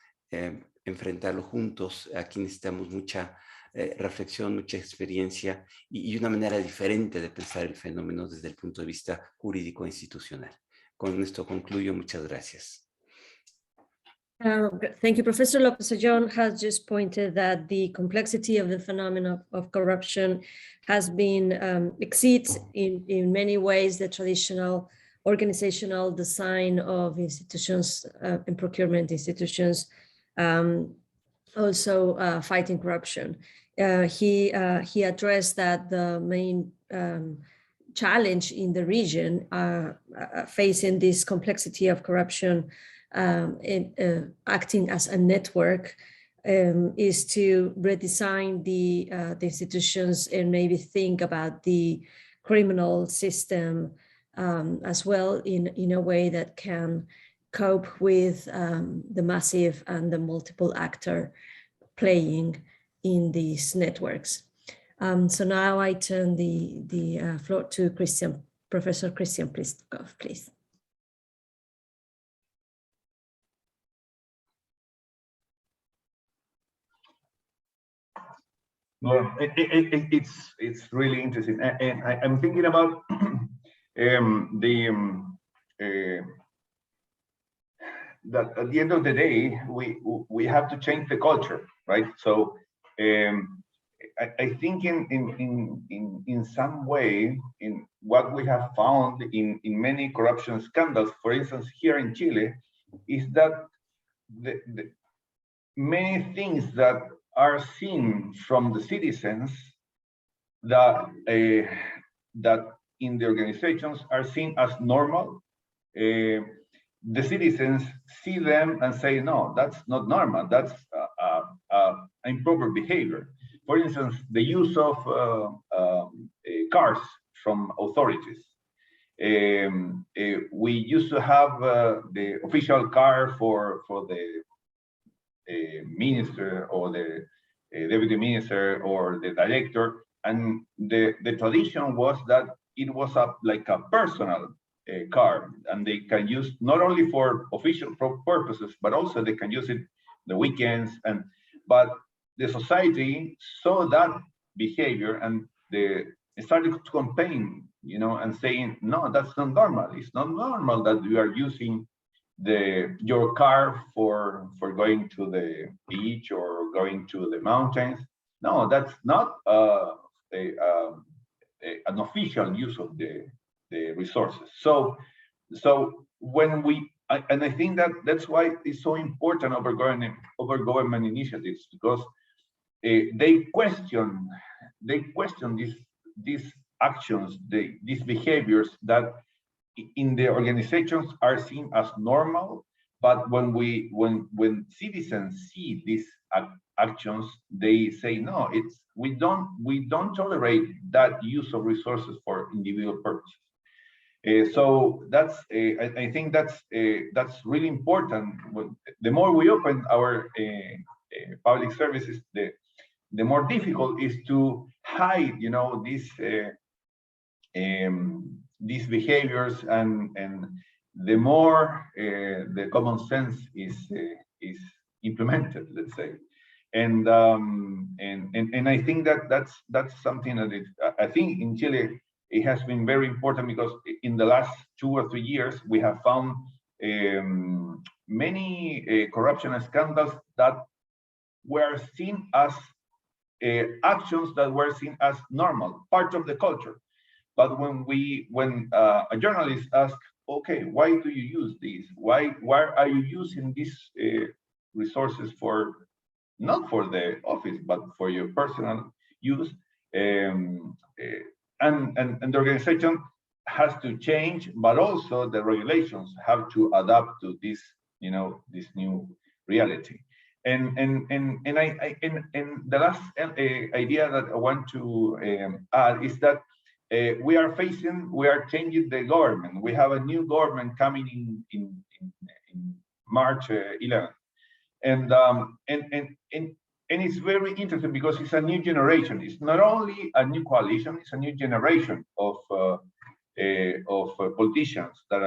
enfrentarlo juntos. Aquí necesitamos mucha reflexión, mucha experiencia y una manera diferente de pensar el fenómeno desde el punto de vista jurídico e institucional. Con esto concluyo. Muchas gracias.
Thank you. Professor Lopez-Ollón has just pointed that the complexity of the phenomenon of corruption has been exceeds in many ways the traditional organizational design of institutions and procurement institutions, also fighting corruption. He addressed that the main challenge in the region facing this complexity of corruption acting as a network is to redesign the institutions and maybe think about the criminal system as well in a way that can cope with the massive and the multiple actor playing in these networks. So now I turn the floor to Christian. Professor Christian, please go, please.
Well, it's really interesting, and I'm thinking about that at the end of the day we have to change the culture, right? So I think in some way, in what we have found in many corruption scandals, for instance, here in Chile, is that the many things that are seen from the citizens that that in the organizations are seen as normal. The citizens see them and say, no, that's not normal. That's improper behavior. For instance, the use of cars from authorities. We used to have the official car for the minister or the deputy minister or the director, and the tradition was that it was like a personal car, and they can use not only for official purposes, but also they can use it the weekends. But the society saw that behavior and they started to complain, and saying, no, that's not normal. It's not normal that you are using your car for going to the beach or going to the mountains. No, that's not an official use of the resources. So when and I think that's why it's so important over government initiatives, because they question these actions, these behaviors that in the organizations are seen as normal, but when citizens see these actions, they say, no, we don't tolerate that use of resources for individual purposes. So that's I think that's really important. The more we open our public services, the more difficult is to hide, these behaviors, and the more the common sense is implemented, let's say. And I think that's something that I think in Chile it has been very important, because in the last 2 or 3 years we have found many corruption scandals that were seen as actions that were seen as normal, part of the culture. But when a journalist asks, okay, why do you use these? Why are you using these resources for, not for the office, but for your personal use? And the organization has to change, but also the regulations have to adapt to this, this new reality. And the last idea that I want to add is that we are changing the government. We have a new government coming in March 11th, and it's very interesting because it's a new generation. It's not only a new coalition; it's a new generation of politicians that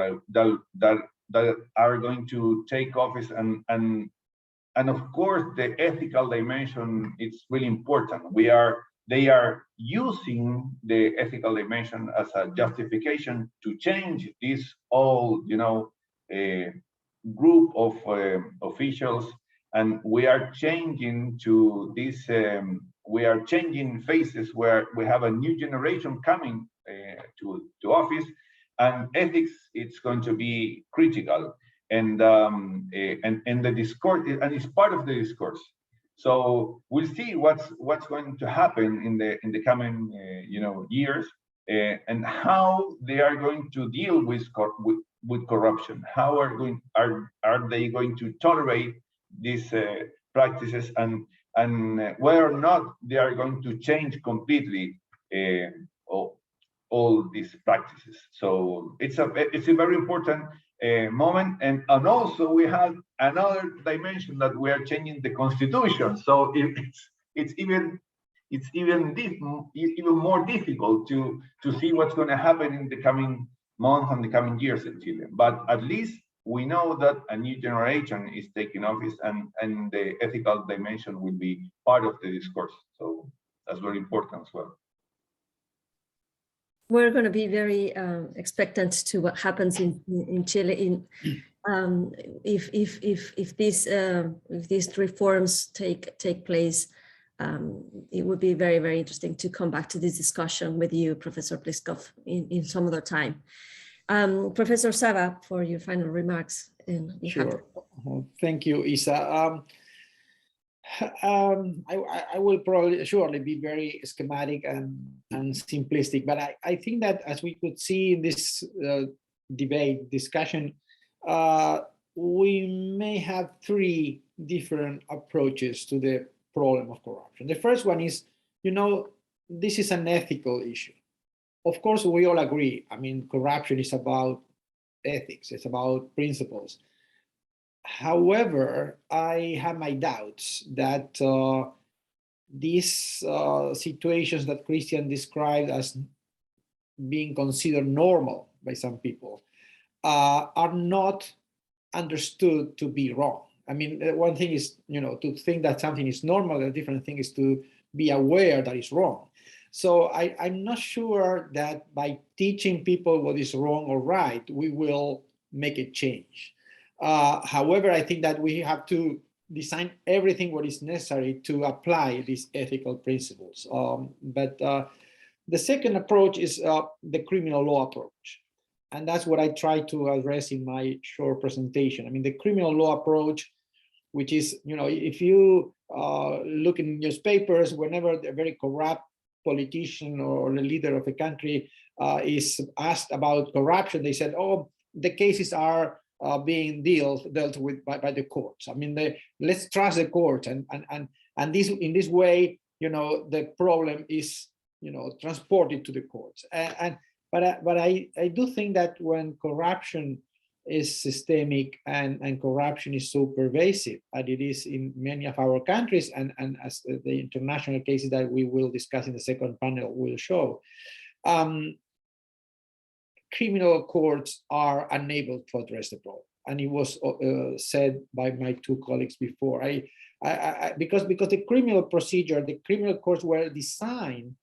are going to take office, and of course the ethical dimension is really important. They are using the ethical dimension as a justification to change this whole, group of officials, and we are changing to this. We are changing phases where we have a new generation coming to office, and ethics it's going to be critical, and the discourse, and it's part of the discourse. So we'll see what's going to happen in the coming years, and how they are going to deal with corruption. How are they going to tolerate these practices, and whether or not they are going to change completely all these practices. So it's a very important moment, and also we have another dimension that we are changing the constitution. So it's even more difficult to see what's going to happen in the coming months and the coming years in Chile. But at least we know that a new generation is taking office, and the ethical dimension will be part of the discourse. So that's very important as well.
We're going to be very expectant to what happens in Chile if these reforms take place. it would be very, very interesting to come back to this discussion with you, Professor Pliskov, in some other time. Professor Saba, for your final remarks.
Sure. Thank you, Isa. I will probably surely be very schematic and simplistic, but I think that as we could see in this debate discussion, we may have three different approaches to the problem of corruption. The first one is, this is an ethical issue. Of course, we all agree. I mean, corruption is about ethics, it's about principles. However, I have my doubts that these situations that Christian described as being considered normal by some people are not understood to be wrong. I mean, one thing is, to think that something is normal, a different thing is to be aware that it's wrong. So I'm not sure that by teaching people what is wrong or right, we will make a change. However, I think that we have to design everything what is necessary to apply these ethical principles. But the second approach is the criminal law approach. And that's what I try to address in my short presentation. I mean, the criminal law approach, which is, if you look in newspapers, whenever a very corrupt politician or the leader of a country is asked about corruption, they said, oh, the cases are being dealt with by the courts. I mean, let's trust the courts, and this in this way, the problem is transported to the courts. But I do think that when corruption is systemic and corruption is so pervasive, and it is in many of our countries, and as the international cases that we will discuss in the second panel will show, criminal courts are unable to address the problem. And it was said by my two colleagues before. Because the criminal procedure, the criminal courts were designed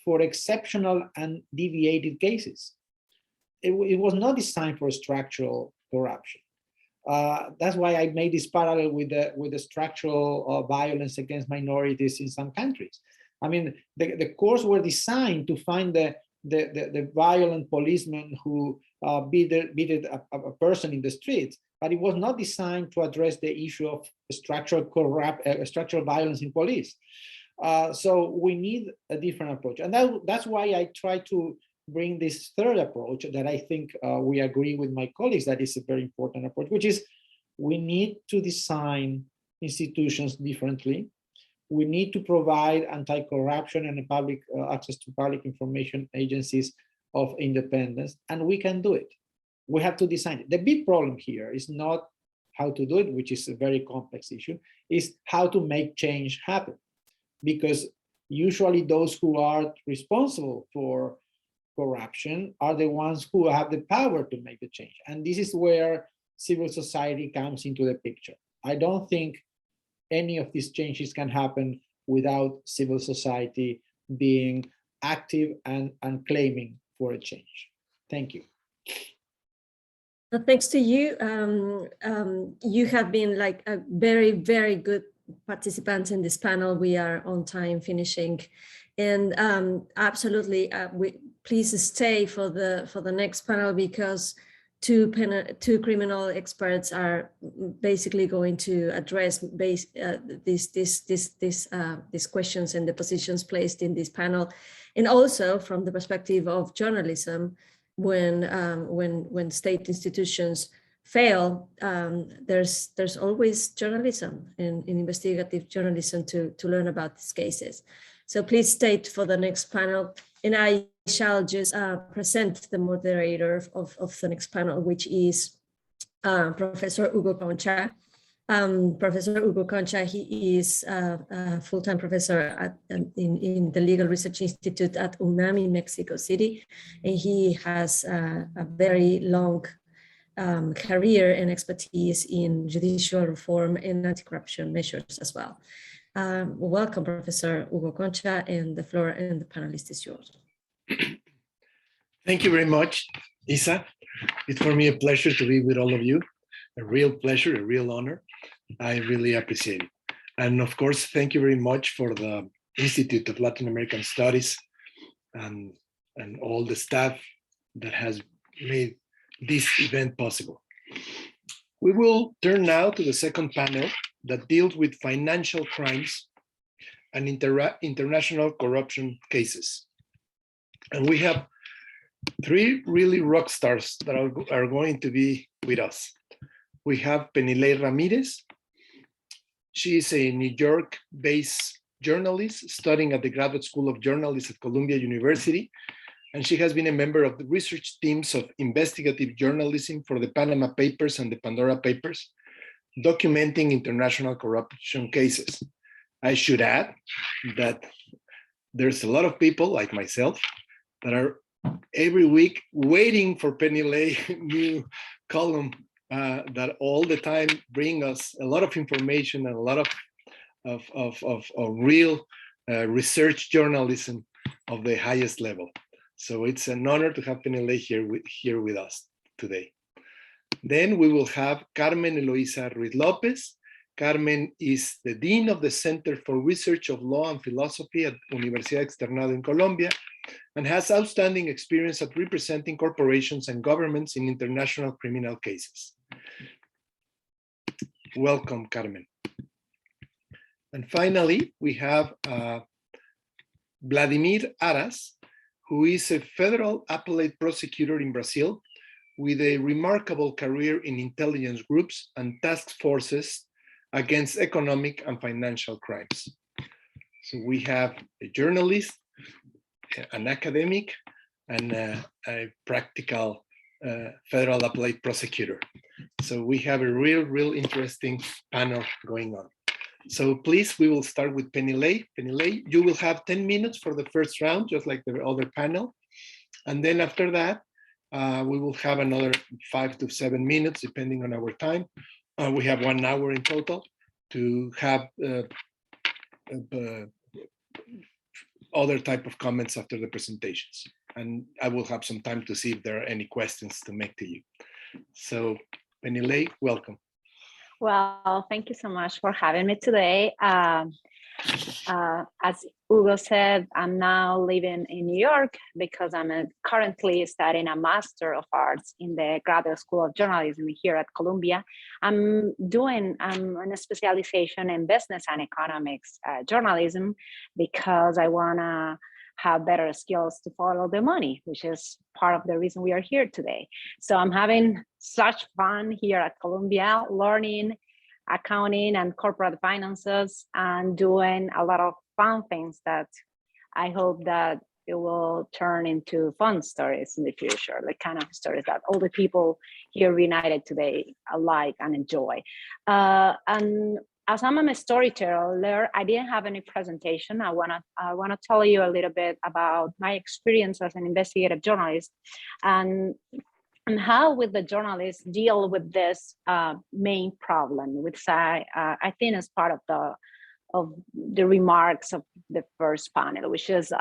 for exceptional and deviated cases. It was not designed for structural corruption. That's why I made this parallel with the structural violence against minorities in some countries. I mean, the courts were designed to find the violent policeman who beat a person in the streets, but it was not designed to address the issue of structural violence in police. So we need a different approach, and that's why I try to bring this third approach that I think we agree with my colleagues that is a very important approach, which is we need to design institutions differently. We need to provide anti-corruption and public access to public information agencies of independence, and we can do it. We have to design it. The big problem here is not how to do it, which is a very complex issue, is how to make change happen. Because usually those who are responsible for corruption are the ones who have the power to make the change. And this is where civil society comes into the picture. I don't think any of these changes can happen without civil society being active and claiming for a change. Thank you.
Thanks to you. You have been like a very, very good participants in this panel. We are on time finishing, and absolutely, please stay for the next panel, because two criminal experts are basically going to address these questions and the positions placed in this panel, and also from the perspective of journalism, when state institutions fail, there's always journalism and investigative journalism to learn about these cases. So please stay for the next panel, and I shall just present the moderator of the next panel, which is Professor Hugo Concha. Professor Hugo Concha, he is a full-time professor in the Legal Research Institute at UNAM in Mexico City, and he has a very long career and expertise in judicial reform and anti-corruption measures as well. Welcome, Professor Hugo Concha, and the floor and the panelist is yours.
Thank you very much, Isa. It's for me a pleasure to be with all of you. A real pleasure, a real honor. I really appreciate it. And of course, thank you very much for the Institute of Latin American Studies and all the staff that has made this event possible. We will turn now to the second panel that deals with financial crimes and international corruption cases. And we have three really rock stars that are going to be with us. We have Penilei Ramirez. She is a New York-based journalist studying at the Graduate School of Journalism at Columbia University. And she has been a member of the research teams of investigative journalism for the Panama Papers and the Pandora Papers, documenting international corruption cases. I should add that there's a lot of people like myself that are every week waiting for Penilei's new column that all the time bring us a lot of information and a lot of real research journalism of the highest level. So it's an honor to have Penilei here with us today. Then we will have Carmen Eloisa Ruiz Lopez. Carmen is the Dean of the Center for Research of Law and Philosophy at Universidad Externado in Colombia and has outstanding experience at representing corporations and governments in international criminal cases. Welcome, Carmen. And finally, we have Vladimir Aras, who is a federal appellate prosecutor in Brazil with a remarkable career in intelligence groups and task forces against economic and financial crimes. So we have a journalist, an academic, and a practical federal appellate prosecutor. So we have a real interesting panel going on. So please, we will start with Penilei. Penilei, you will have 10 minutes for the first round, just like the other panel. And then after that, we will have another 5 to 7 minutes, depending on our time. We have 1 hour in total to have other type of comments after the presentations. And I will have some time to see if there are any questions to make to you. So Penilei, welcome.
Well, thank you so much for having me today. As Hugo said, I'm now living in New York because I'm currently studying a Master of Arts in the Graduate School of Journalism here at Columbia. I'm in a specialization in business and economics journalism because I want to have better skills to follow the money, which is part of the reason we are here today. So I'm having such fun here at Columbia, learning accounting and corporate finances and doing a lot of fun things that I hope that it will turn into fun stories in the future, the kind of stories that all the people here united today like and enjoy. And as I'm a storyteller, I didn't have any presentation. I wanna tell you a little bit about my experience as an investigative journalist and how would the journalists deal with this main problem, which I think is part of the remarks of the first panel, which is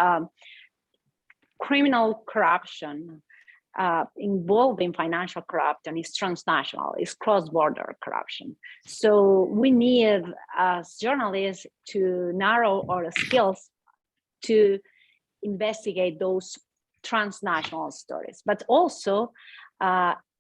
criminal corruption involving financial corruption is transnational, is cross-border corruption. So we need, as journalists, to narrow our skills to investigate those transnational stories. But also,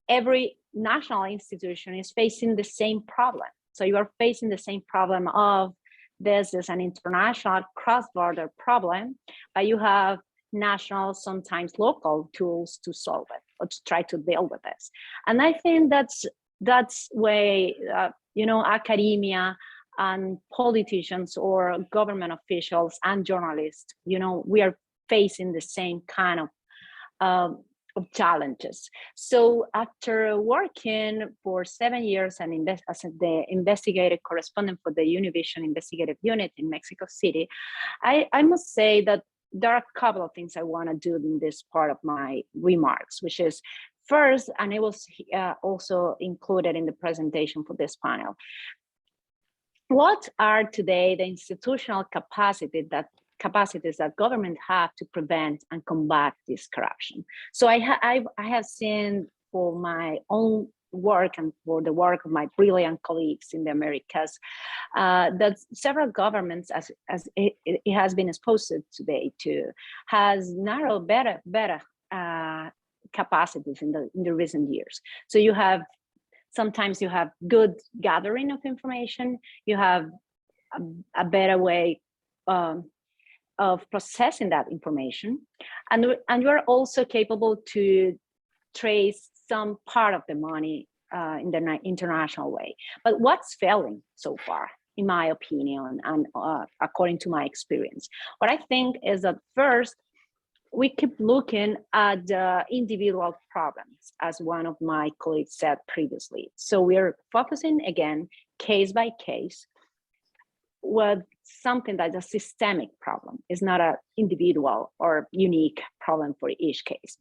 every national institution is facing the same problem. So you are facing the same problem of this is an international cross-border problem, but you have national, sometimes local tools to solve it or to try to deal with this. And I think that's way, academia and politicians or government officials and journalists, we are facing the same kind of challenges. So after working for 7 years and as the investigative correspondent for the Univision investigative unit in Mexico City, I must say that there are a couple of things I want to do in this part of my remarks, which is first, and it was also included in the presentation for this panel, what are today the institutional capacities that government have to prevent and combat this corruption? So I have seen for my own work and for the work of my brilliant colleagues in the Americas, that several governments, as it has been exposed today to, has narrowed better capacities in the recent years. So sometimes you have good gathering of information, you have a better way of processing that information, and you are also capable to trace some part of the money in the international way. But what's failing so far, in my opinion, and according to my experience, what I think is that first, we keep looking at the individual problems, as one of my colleagues said previously. So we're focusing again, case by case, with something that's a systemic problem. It's not an individual or unique problem for each case.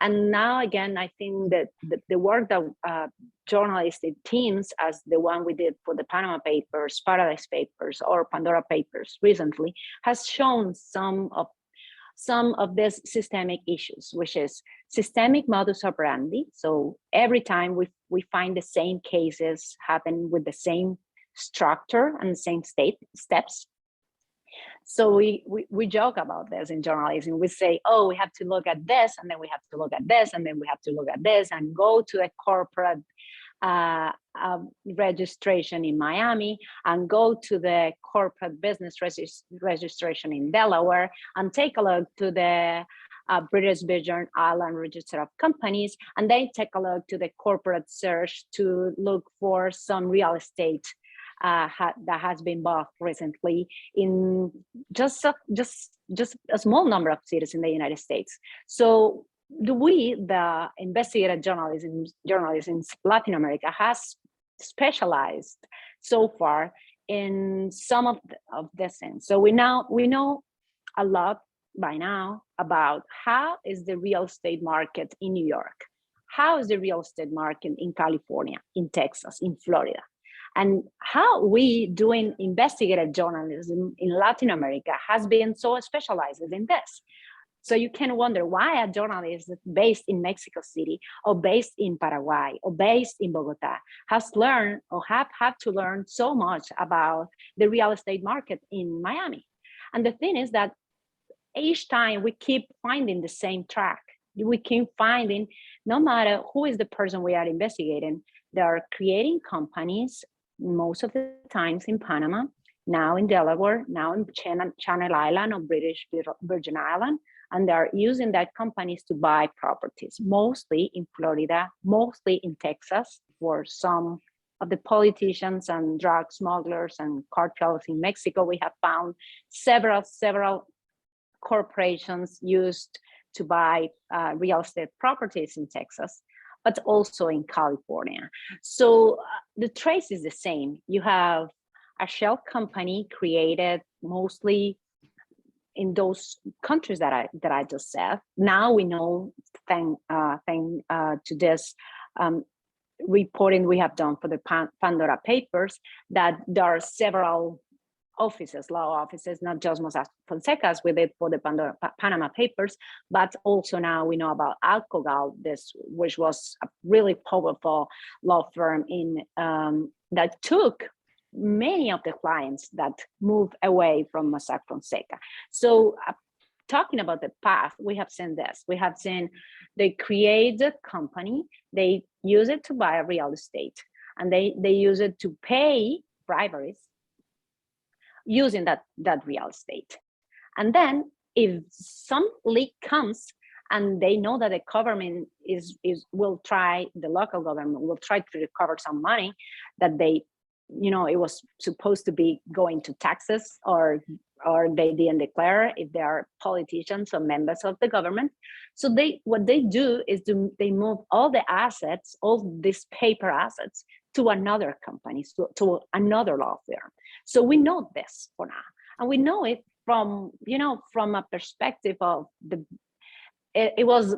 And now again, I think that the work that journalistic teams, as the one we did for the Panama Papers, Paradise Papers, or Pandora Papers recently, has shown some of these systemic issues, which is systemic modus operandi. So every time we find the same cases happen with the same structure and the same steps. So we joke about this in journalism. We say, oh, we have to look at this, and then we have to look at this, and then we have to look at this, and go to a corporate registration in Miami, and go to the corporate business registration in Delaware, and take a look to the British Virgin Island Register of Companies, and then take a look to the corporate search to look for some real estate that has been bought recently in just a small number of cities in the United States. So the investigative journalism in Latin America has specialized so far in some of this things. So we know a lot by now about how is the real estate market in New York, how is the real estate market in California, in Texas, in Florida, and how we doing investigative journalism in Latin America has been so specialized in this. So you can wonder why a journalist based in Mexico City, or based in Paraguay, or based in Bogota has learned or have had to learn so much about the real estate market in Miami. And the thing is that each time we keep finding the same track. We keep finding, no matter who is the person we are investigating, they are creating companies, most of the times in Panama, now in Delaware, now in Channel Island or British Virgin Island, and they are using that companies to buy properties, mostly in Florida, mostly in Texas. For some of the politicians and drug smugglers and cartels in Mexico, we have found several corporations used to buy real estate properties in Texas, but also in California. So the trace is the same. You have a shell company created mostly in those countries that I just said. Now we know, thanks to this reporting we have done for the Pandora Papers, that there are several offices, law offices, not just Mossack Fonseca as we did for the Panama Papers, but also now we know about Alcogal, which was a really powerful law firm that took many of the clients that moved away from Mossack Fonseca. So talking about the past, we have seen this. We have seen they create a company, they use it to buy real estate, and they use it to pay briberies using that real estate. And then if some leak comes and they know that the government the local government will try to recover some money that it was supposed to be going to taxes, or they didn't declare, if they are politicians or members of the government. So what they do is they move all the assets, all these paper assets, to another company, to another law firm. So we know this for now, and we know it from a perspective of it was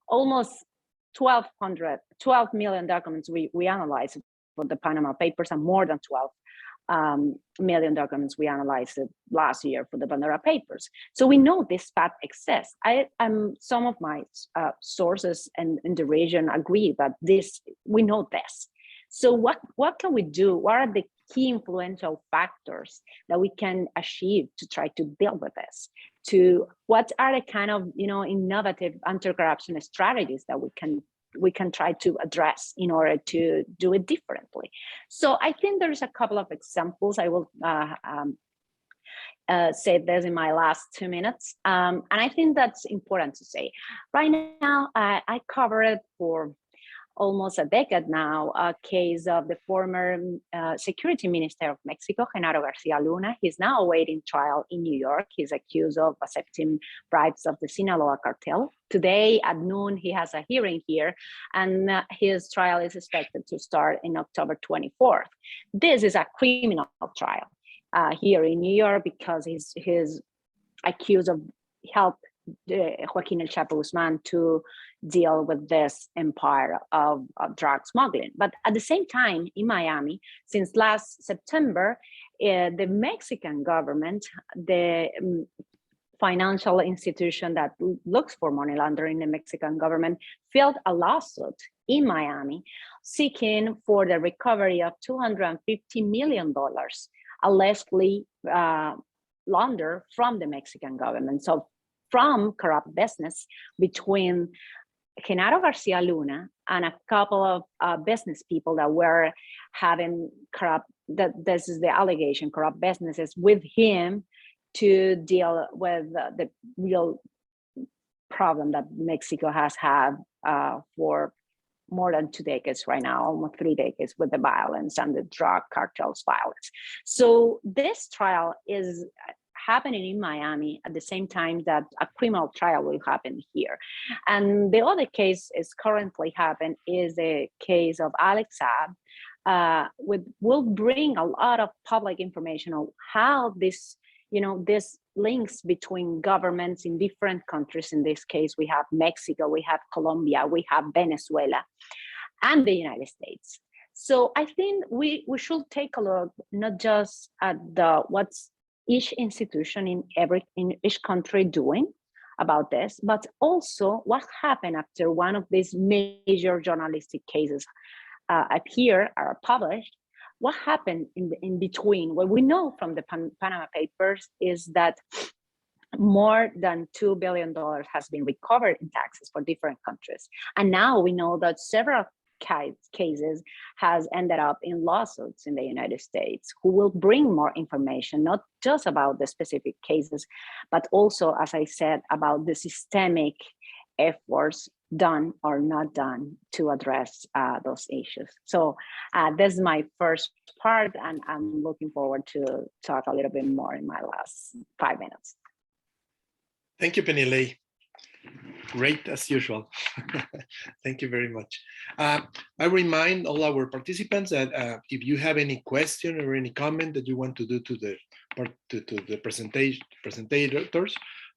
almost 12 million documents we analyzed for the Panama Papers, and more than 12 million documents we analyzed last year for the Pandora Papers. So we know this path exists. Some of my sources in the region agree that we know this. So what can we do? What are the key influential factors that we can achieve to try to deal with this? What are the kind of innovative anti-corruption strategies that we can try to address in order to do it differently? So I think there's a couple of examples. I will say this in my last 2 minutes. And I think that's important to say. Right now, I covered for almost a decade now a case of the former security minister of Mexico, Genaro Garcia Luna. He's now awaiting trial in New York. He's accused of accepting bribes of the Sinaloa cartel. Today at noon, he has a hearing here, and his trial is expected to start in October 24th. This is a criminal trial here in New York because he's accused of help Joaquin El Chapo Guzman to deal with this empire of drug smuggling. But at the same time, in Miami, since last September, the Mexican government, the financial institution that looks for money laundering in the Mexican government, filed a lawsuit in Miami seeking for the recovery of $250 million allegedly laundered from the Mexican government. So from corrupt business between Genaro Garcia Luna and a couple of business people that were having this is the allegation, corrupt businesses with him to deal with the real problem that Mexico has had for more than 2 decades right now, almost 3 decades, with the violence and the drug cartels violence. So this trial is happening in Miami at the same time that a criminal trial will happen here. And the other case is currently happening is the case of Alex Saab, will bring a lot of public information on how this links between governments in different countries. In this case, we have Mexico, we have Colombia, we have Venezuela, and the United States. So I think we should take a look not just at what's each institution in each country doing about this, but also what happened after one of these major journalistic cases appear or published. What happened in between? What we know from the Panama Papers is that more than $2 billion has been recovered in taxes for different countries. And now we know that several cases has ended up in lawsuits in the United States, who will bring more information, not just about the specific cases, but also, as I said, about the systemic efforts done or not done to address those issues. So this is my first part, and I'm looking forward to talk a little bit more in my last 5 minutes.
Thank you, Penile. Great as usual. Thank you very much. I remind all our participants that if you have any question or any comment that you want to do to the presentators,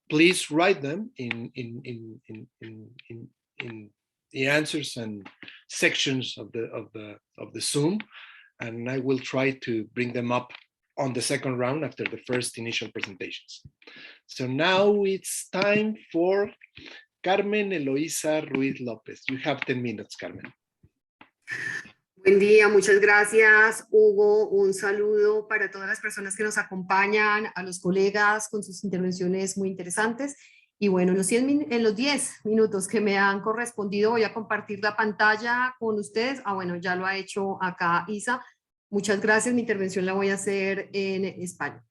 please write them in the answers and sections of the Zoom, and I will try to bring them up on the second round after the first initial presentations. So now it's time for Carmen Eloisa Ruiz López. You have 10 minutes, Carmen.
Buen día, muchas gracias, Hugo. Un saludo para todas las personas que nos acompañan, a los colegas con sus intervenciones muy interesantes. Y bueno, en los 10 minutos que me han correspondido voy a compartir la pantalla con ustedes. Bueno, ya lo ha hecho acá Isa. Muchas gracias, mi intervención la voy a hacer en español.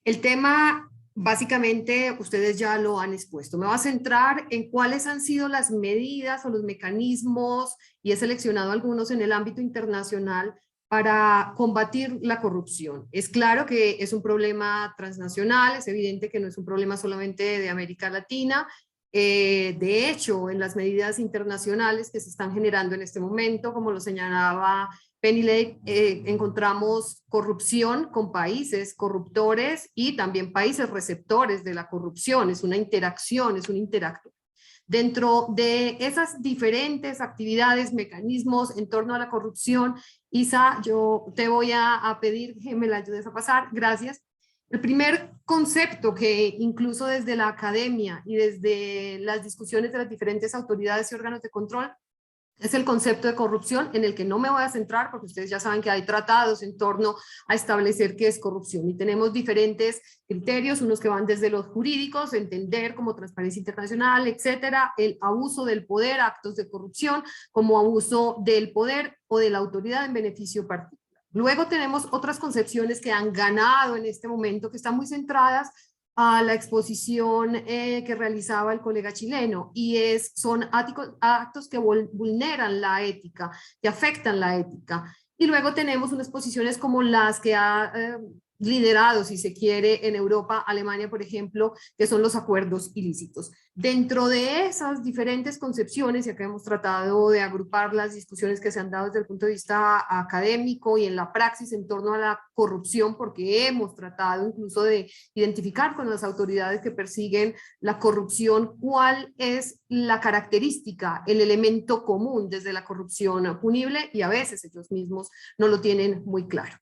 El tema, básicamente, ustedes ya lo han expuesto. Me voy a centrar en cuáles han sido las medidas o los mecanismos, y he seleccionado algunos en el ámbito internacional, para combatir la corrupción. Es claro que es un problema transnacional, es evidente que no es un problema solamente de América Latina. De hecho, en las medidas internacionales que se están generando en este momento, como lo señalaba Penile, encontramos corrupción con países corruptores y también países receptores de la corrupción. Es una interacción, es un interacto. Dentro de esas diferentes actividades, mecanismos en torno a la corrupción, Isa, yo te voy a pedir que me la ayudes a pasar. Gracias. El primer concepto que incluso desde la academia y desde las discusiones de las diferentes autoridades y órganos de control es el concepto de corrupción, en el que no me voy a centrar porque ustedes ya saben que hay tratados en torno a establecer qué es corrupción y tenemos diferentes criterios, unos que van desde los jurídicos, entender como transparencia internacional, etcétera, el abuso del poder, actos de corrupción, como abuso del poder o de la autoridad en beneficio particular. Luego tenemos otras concepciones que han ganado en este momento, que están muy centradas a la exposición que realizaba el colega chileno, y son actos que vulneran la ética, que afectan la ética. Y luego tenemos unas posiciones como las que ha liderado, si se quiere, en Europa, Alemania, por ejemplo, que son los acuerdos ilícitos. Dentro de esas diferentes concepciones, y acá hemos tratado de agrupar las discusiones que se han dado desde el punto de vista académico y en la praxis en torno a la corrupción, porque hemos tratado incluso de identificar con las autoridades que persiguen la corrupción cuál es la característica, el elemento común desde la corrupción punible, y a veces ellos mismos no lo tienen muy claro.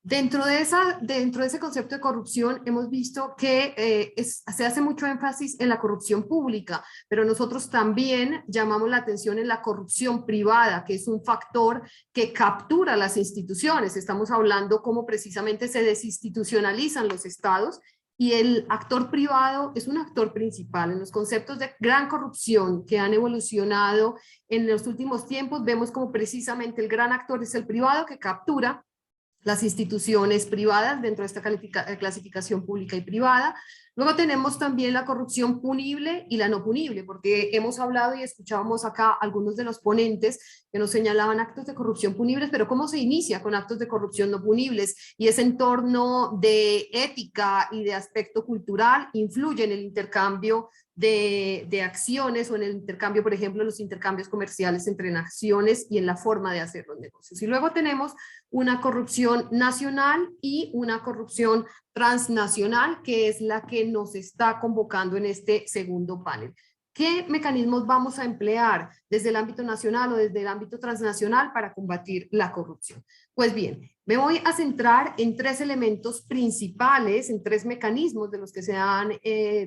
Dentro de ese concepto de corrupción hemos visto que se hace mucho énfasis en la corrupción pública, pero nosotros también llamamos la atención en la corrupción privada, que es un factor que captura las instituciones. Estamos hablando cómo precisamente se desinstitucionalizan los estados y el actor privado es un actor principal. En los conceptos de gran corrupción que han evolucionado en los últimos tiempos, vemos como precisamente el gran actor es el privado que captura las instituciones privadas dentro de esta clasificación pública y privada. Luego tenemos también la corrupción punible y la no punible, porque hemos hablado y escuchábamos acá algunos de los ponentes que nos señalaban actos de corrupción punibles, pero ¿cómo se inicia con actos de corrupción no punibles? Y ese entorno de ética y de aspecto cultural influye en el intercambio de acciones o en el intercambio, por ejemplo, los intercambios comerciales entre naciones y en la forma de hacer los negocios. Y luego tenemos una corrupción nacional y una corrupción transnacional, que es la que nos está convocando en este segundo panel. ¿Qué mecanismos vamos a emplear desde el ámbito nacional o desde el ámbito transnacional para combatir la corrupción? Pues bien, me voy a centrar en tres elementos principales, en tres mecanismos de los que se han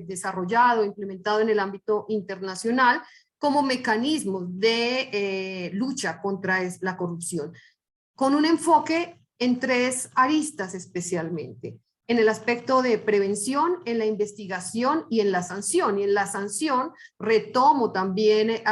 desarrollado, implementado en el ámbito internacional como mecanismos de lucha contra la corrupción, con un enfoque en tres aristas especialmente. En el aspecto de prevención, en la investigación y en la sanción. Y en la sanción retomo también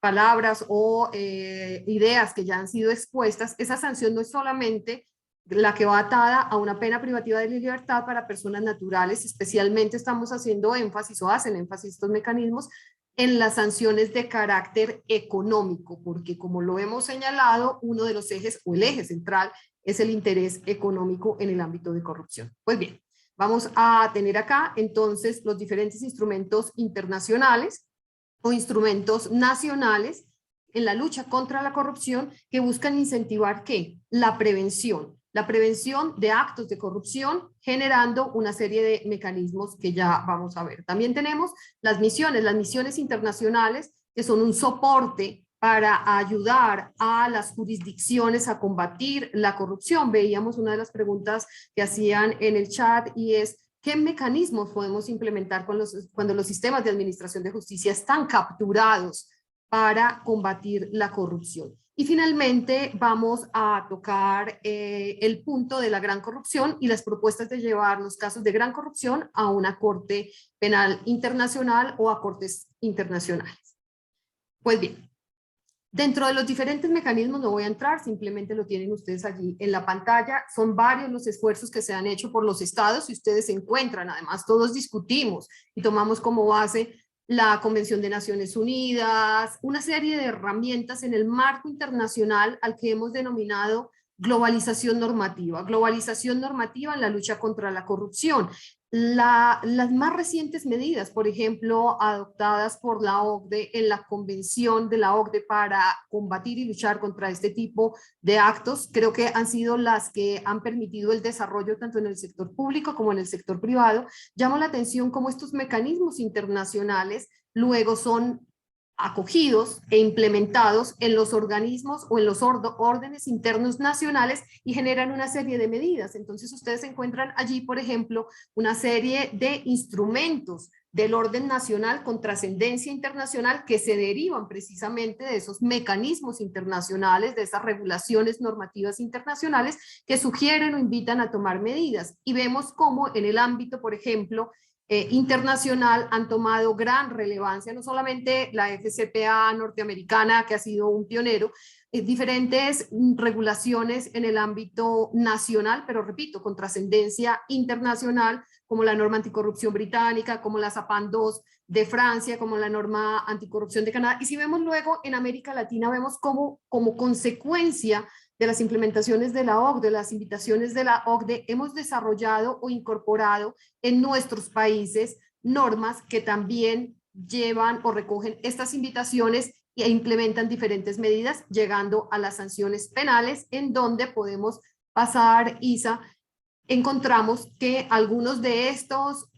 palabras o ideas que ya han sido expuestas. Esa sanción no es solamente la que va atada a una pena privativa de libertad para personas naturales, especialmente estamos haciendo énfasis o hacen énfasis estos mecanismos en las sanciones de carácter económico, porque como lo hemos señalado, uno de los ejes o el eje central es el interés económico en el ámbito de corrupción. Pues bien, vamos a tener acá entonces los diferentes instrumentos internacionales o instrumentos nacionales en la lucha contra la corrupción que buscan incentivar ¿qué? La prevención de actos de corrupción, generando una serie de mecanismos que ya vamos a ver. También tenemos las misiones internacionales, que son un soporte para ayudar a las jurisdicciones a combatir la corrupción. Veíamos una de las preguntas que hacían en el chat y es, ¿qué mecanismos podemos implementar cuando los sistemas de administración de justicia están capturados para combatir la corrupción? Y finalmente vamos a tocar el punto de la gran corrupción y las propuestas de llevar los casos de gran corrupción a una corte penal internacional o a cortes internacionales. Pues bien, dentro de los diferentes mecanismos no voy a entrar, simplemente lo tienen ustedes allí en la pantalla. Son varios los esfuerzos que se han hecho por los estados y ustedes se encuentran, además todos discutimos y tomamos como base la Convención de Naciones Unidas, una serie de herramientas en el marco internacional al que hemos denominado globalización normativa en la lucha contra la corrupción. Las más recientes medidas, por ejemplo, adoptadas por la OCDE en la convención de la OCDE para combatir y luchar contra este tipo de actos, creo que han sido las que han permitido el desarrollo tanto en el sector público como en el sector privado. Llama la atención cómo estos mecanismos internacionales luego son acogidos e implementados en los organismos o en los órdenes internos nacionales y generan una serie de medidas. Entonces ustedes encuentran allí, por ejemplo, una serie de instrumentos del orden nacional con trascendencia internacional que se derivan precisamente de esos mecanismos internacionales, de esas regulaciones normativas internacionales que sugieren o invitan a tomar medidas. Y vemos cómo en el ámbito, por ejemplo, internacional han tomado gran relevancia, no solamente la Fcpe norteamericana, que ha sido un pionero, diferentes regulaciones en el ámbito nacional, pero repito, con trascendencia internacional, como la norma anticorrupción británica, como la SAPAN 2 de Francia, como la norma anticorrupción de Canadá. Y si vemos luego en América Latina, vemos cómo como consecuencia de las implementaciones de la OCDE, de las invitaciones de la OCDE, hemos desarrollado o incorporado en nuestros países normas que también llevan o recogen estas invitaciones e implementan diferentes medidas, llegando a las sanciones penales, en donde podemos pasar, Isa, encontramos que algunos de estos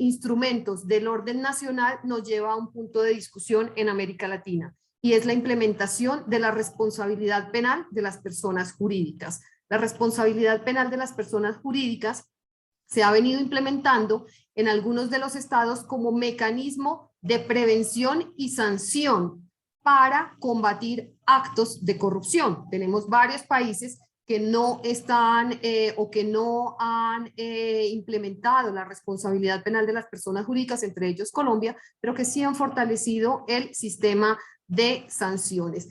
instrumentos del orden nacional nos lleva a un punto de discusión en América Latina, y es la implementación de la responsabilidad penal de las personas jurídicas. La responsabilidad penal de las personas jurídicas se ha venido implementando en algunos de los estados como mecanismo de prevención y sanción para combatir actos de corrupción. Tenemos varios países que no están o que no han implementado la responsabilidad penal de las personas jurídicas, entre ellos Colombia, pero que sí han fortalecido el sistema de sanciones.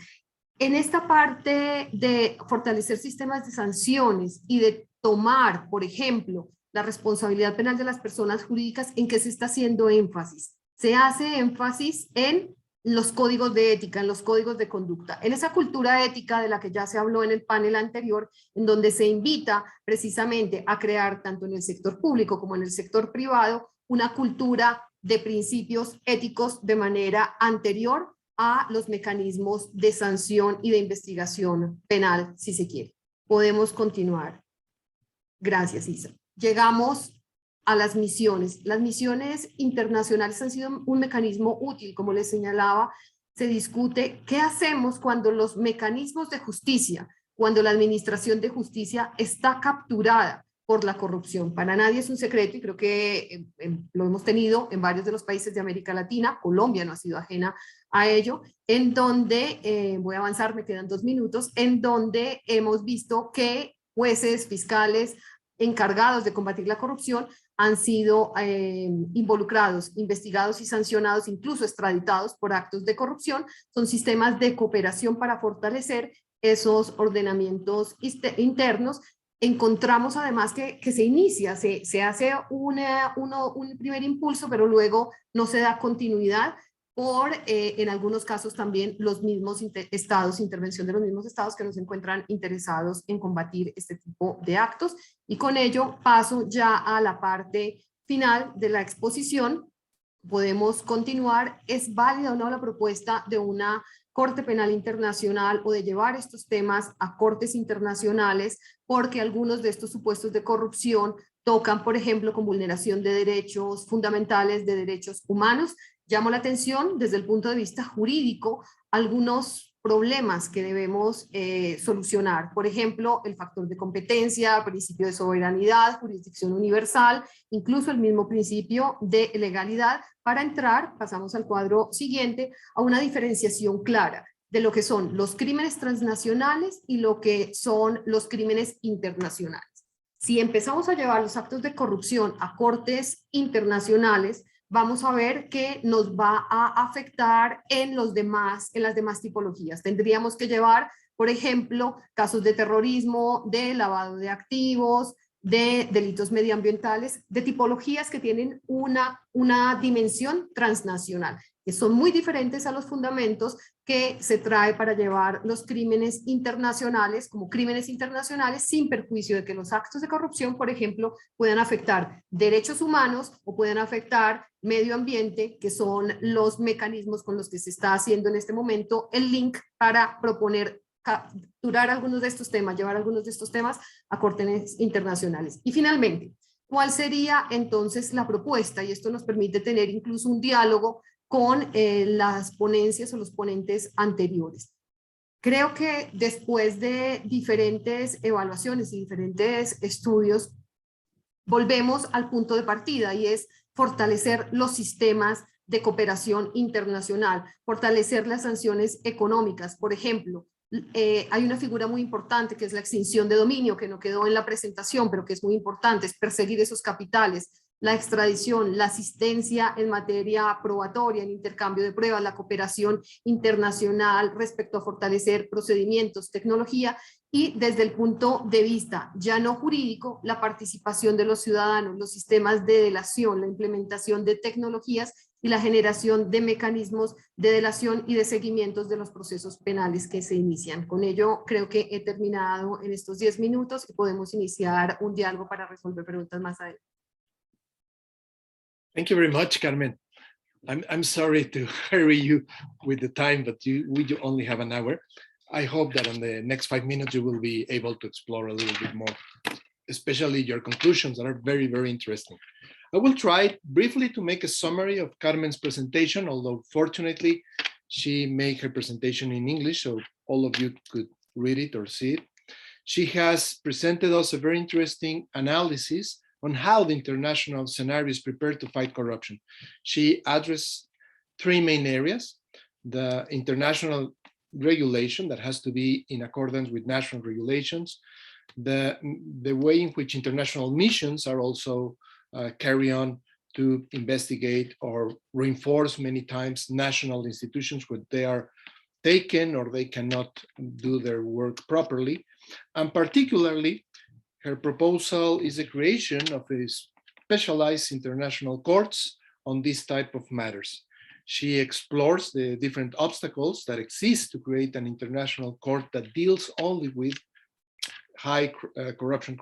En esta parte de fortalecer sistemas de sanciones y de tomar, por ejemplo, la responsabilidad penal de las personas jurídicas, ¿en qué se está haciendo énfasis? Se hace énfasis en los códigos de ética, en los códigos de conducta, en esa cultura ética de la que ya se habló en el panel anterior, en donde se invita precisamente a crear, tanto en el sector público como en el sector privado, una cultura de principios éticos de manera anterior a los mecanismos de sanción y de investigación penal, si se quiere. Podemos continuar. Gracias, Isa. Llegamos a las misiones. Las misiones internacionales han sido un mecanismo útil, como les señalaba. Se discute qué hacemos cuando los mecanismos de justicia, cuando la administración de justicia está capturada por la corrupción. Para nadie es un secreto, y creo que lo hemos tenido en varios de los países de América Latina. Colombia no ha sido ajena a ello, en donde, voy a avanzar, me quedan 2 minutos, en donde hemos visto que jueces, fiscales encargados de combatir la corrupción han sido involucrados, investigados y sancionados, incluso extraditados por actos de corrupción. Son sistemas de cooperación para fortalecer esos ordenamientos internos. Encontramos además que se inicia, se hace un primer impulso, pero luego no se da continuidad por, en algunos casos también, los mismos estados, intervención de los mismos estados que no se encuentran interesados en combatir este tipo de actos. Y con ello paso ya a la parte final de la exposición. Podemos continuar. ¿Es válida o no la propuesta de una Corte Penal Internacional o de llevar estos temas a cortes internacionales? Porque algunos de estos supuestos de corrupción tocan, por ejemplo, con vulneración de derechos fundamentales, de derechos humanos. Llamo la atención desde el punto de vista jurídico algunos problemas que debemos solucionar. Por ejemplo, el factor de competencia, principio de soberanidad, jurisdicción universal, incluso el mismo principio de legalidad, para entrar, pasamos al cuadro siguiente, a una diferenciación clara de lo que son los crímenes transnacionales y lo que son los crímenes internacionales. Si empezamos a llevar los actos de corrupción a cortes internacionales, vamos a ver que nos va a afectar en las demás tipologías. Tendríamos que llevar, por ejemplo, casos de terrorismo, de lavado de activos, de delitos medioambientales, de tipologías que tienen una dimensión transnacional. que son muy diferentes a los fundamentos que se trae para llevar los crímenes internacionales como crímenes internacionales sin perjuicio de que los actos de corrupción, por ejemplo, puedan afectar derechos humanos o puedan afectar medio ambiente, que son los mecanismos con los que se está haciendo en este momento el link para proponer capturar algunos de estos temas, llevar algunos de estos temas a cortes internacionales. Y finalmente, ¿cuál sería entonces la propuesta? Y esto nos permite tener incluso un diálogo con las ponencias o los ponentes anteriores. Creo que después de diferentes evaluaciones y diferentes estudios, volvemos al punto de partida y es fortalecer los sistemas de cooperación internacional, fortalecer las sanciones económicas. Por ejemplo, hay una figura muy importante que es la extinción de dominio, que no quedó en la presentación, pero que es muy importante, es perseguir esos capitales, la extradición, la asistencia en materia probatoria, en intercambio de pruebas, la cooperación internacional respecto a fortalecer procedimientos, tecnología, y desde el punto de vista ya no jurídico, la participación de los ciudadanos, los sistemas de delación, la implementación de tecnologías y la generación de mecanismos de delación y de seguimientos de los procesos penales que se inician. Con ello, creo que he terminado en estos 10 minutos y podemos iniciar un diálogo para resolver preguntas más adelante.
Thank you very much, Carmen. I'm sorry to hurry you with the time, but we do only have an hour. I hope that in the next 5 minutes you will be able to explore a little bit more, especially your conclusions that are very, very interesting. I will try briefly to make a summary of Carmen's presentation, although fortunately she made her presentation in English, so all of you could read it or see it. She has presented us a very interesting analysis on how the international scenario is prepared to fight corruption. She addressed 3 main areas: the international regulation that has to be in accordance with national regulations, the way in which international missions are also carry on to investigate or reinforce many times national institutions when they are taken or they cannot do their work properly. And particularly, her proposal is the creation of a specialized international courts on this type of matters. She explores the different obstacles that exist to create an international court that deals only with high corruption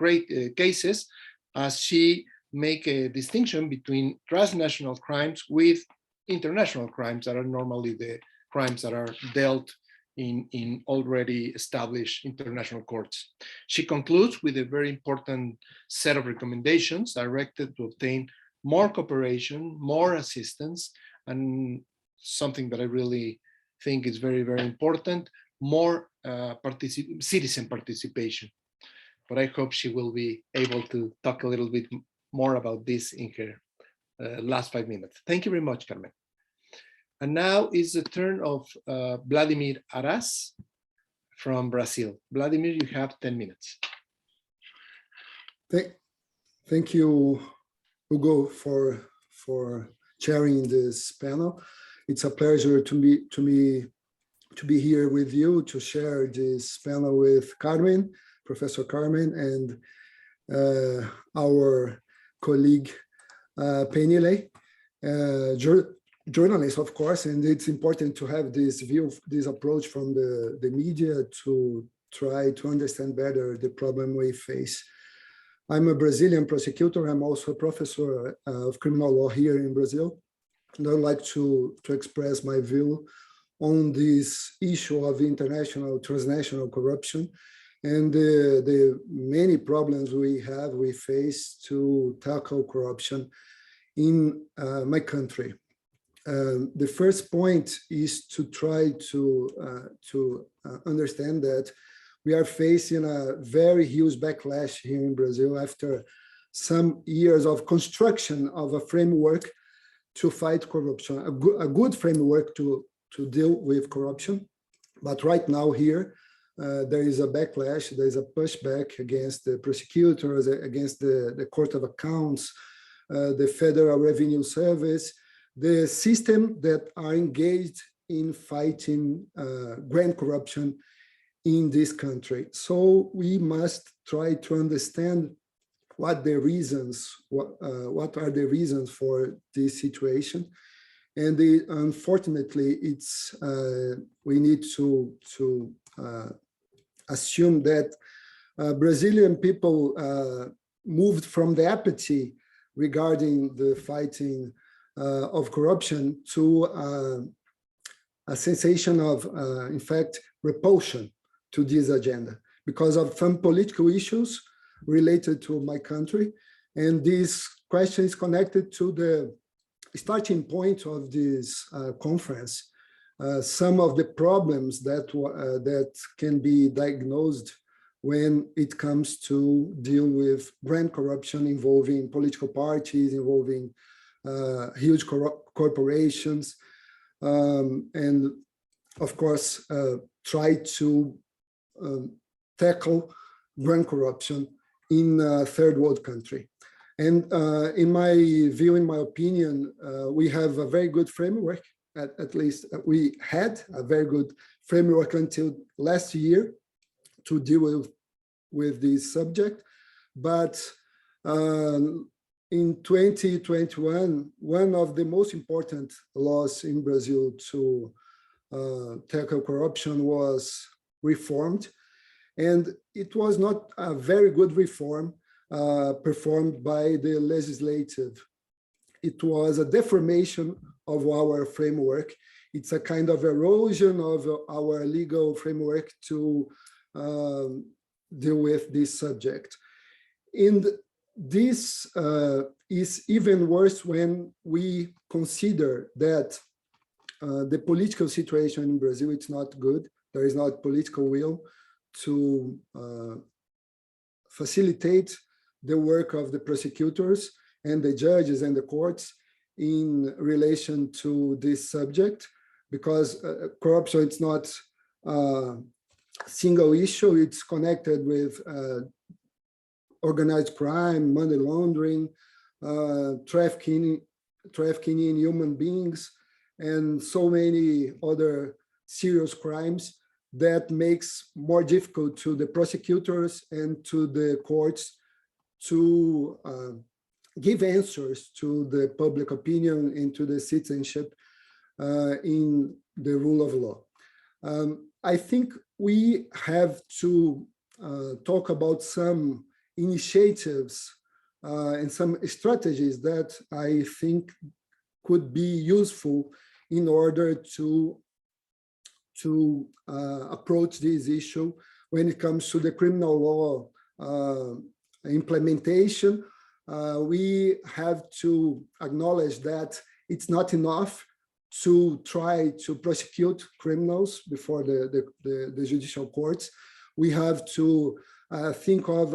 cases, as she make a distinction between transnational crimes with international crimes that are normally the crimes that are dealt in already established international courts. She concludes with a very important set of recommendations directed to obtain more cooperation, more assistance, and something that I really think is very, very important, more citizen participation. But I hope she will be able to talk a little bit more about this in her last 5 minutes. Thank you very much, Carmen. And now is the turn of Vladimir Aras from Brazil. Vladimir, you have 10 minutes.
Thank you, Hugo, for chairing this panel. It's a pleasure to be here with you to share this panel with Carmen, Professor Carmen, and our colleague Penile, journalist, of course, and it's important to have this view, this approach from the media to try to understand better the problem we face. I'm a Brazilian prosecutor. I'm also a professor of criminal law here in Brazil. And I'd like to express my view on this issue of international, transnational corruption and the many problems we face to tackle corruption in my country. The first point is to try to understand that we are facing a very huge backlash here in Brazil after some years of construction of a framework to fight corruption, a good framework to deal with corruption. But right now here, there is a backlash, there is a pushback against the prosecutors, against the Court of Accounts, the Federal Revenue Service, the system that are engaged in fighting grand corruption in this country. So we must try to understand what are the reasons for this situation. And unfortunately, it's we need to assume that Brazilian people moved from the apathy regarding the fighting of corruption to a sensation of, in fact, repulsion to this agenda because of some political issues related to my country. And this question is connected to the starting point of this conference. Some of the problems that can be diagnosed when it comes to deal with grand corruption involving political parties, involving huge corporations, and of course, try to tackle grand corruption in a third world country. And in my view, in my opinion, we have a very good framework. At least we had a very good framework until last year to deal with this subject. But in 2021, one of the most important laws in Brazil to tackle corruption was reformed. And it was not a very good reform performed by the legislative. It was a deformation of our framework. It's a kind of erosion of our legal framework to deal with this subject. And this is even worse when we consider that the political situation in Brazil, it's not good. There is not political will to facilitate the work of the prosecutors and the judges and the courts in relation to this subject, because corruption, it's not a single issue. It's connected with organized crime, money laundering, trafficking in human beings, and so many other serious crimes that makes more difficult to the prosecutors and to the courts to give answers to the public opinion and to the citizenship in the rule of law. I think we have to talk about some initiatives and some strategies that I think could be useful in order to approach this issue when it comes to the criminal law implementation. We have to acknowledge that it's not enough to try to prosecute criminals before the judicial courts. We have to think of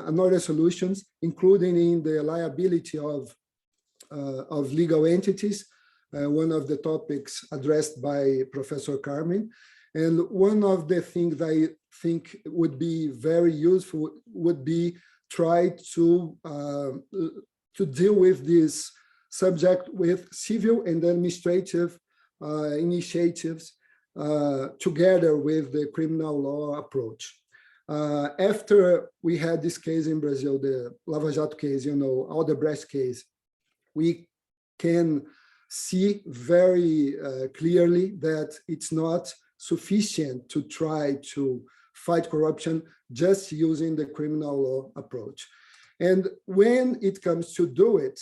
another solutions, including in the liability of legal entities, one of the topics addressed by Professor Carmen. And one of the things I think would be very useful would be try to deal with this subject with civil and administrative initiatives together with the criminal law approach. After we had this case in Brazil, the Lava Jato case, Odebrecht case, we can see very clearly that it's not sufficient to try to fight corruption just using the criminal law approach. And when it comes to do it,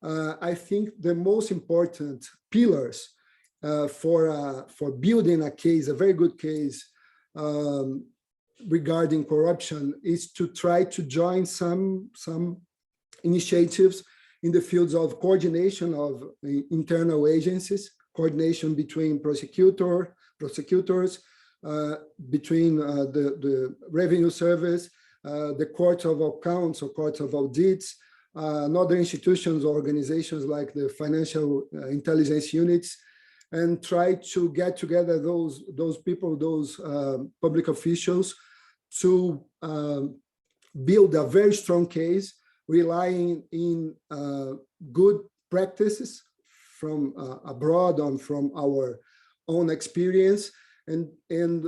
I think the most important pillars for building a case, a very good case regarding corruption, is to try to join some initiatives in the fields of coordination of internal agencies, coordination between prosecutors, between the revenue service, the court of accounts or court of audits, and other institutions or organizations like the financial intelligence units, and try to get together those people, those public officials, to build a very strong case, relying in good practices from abroad and from our own experience, and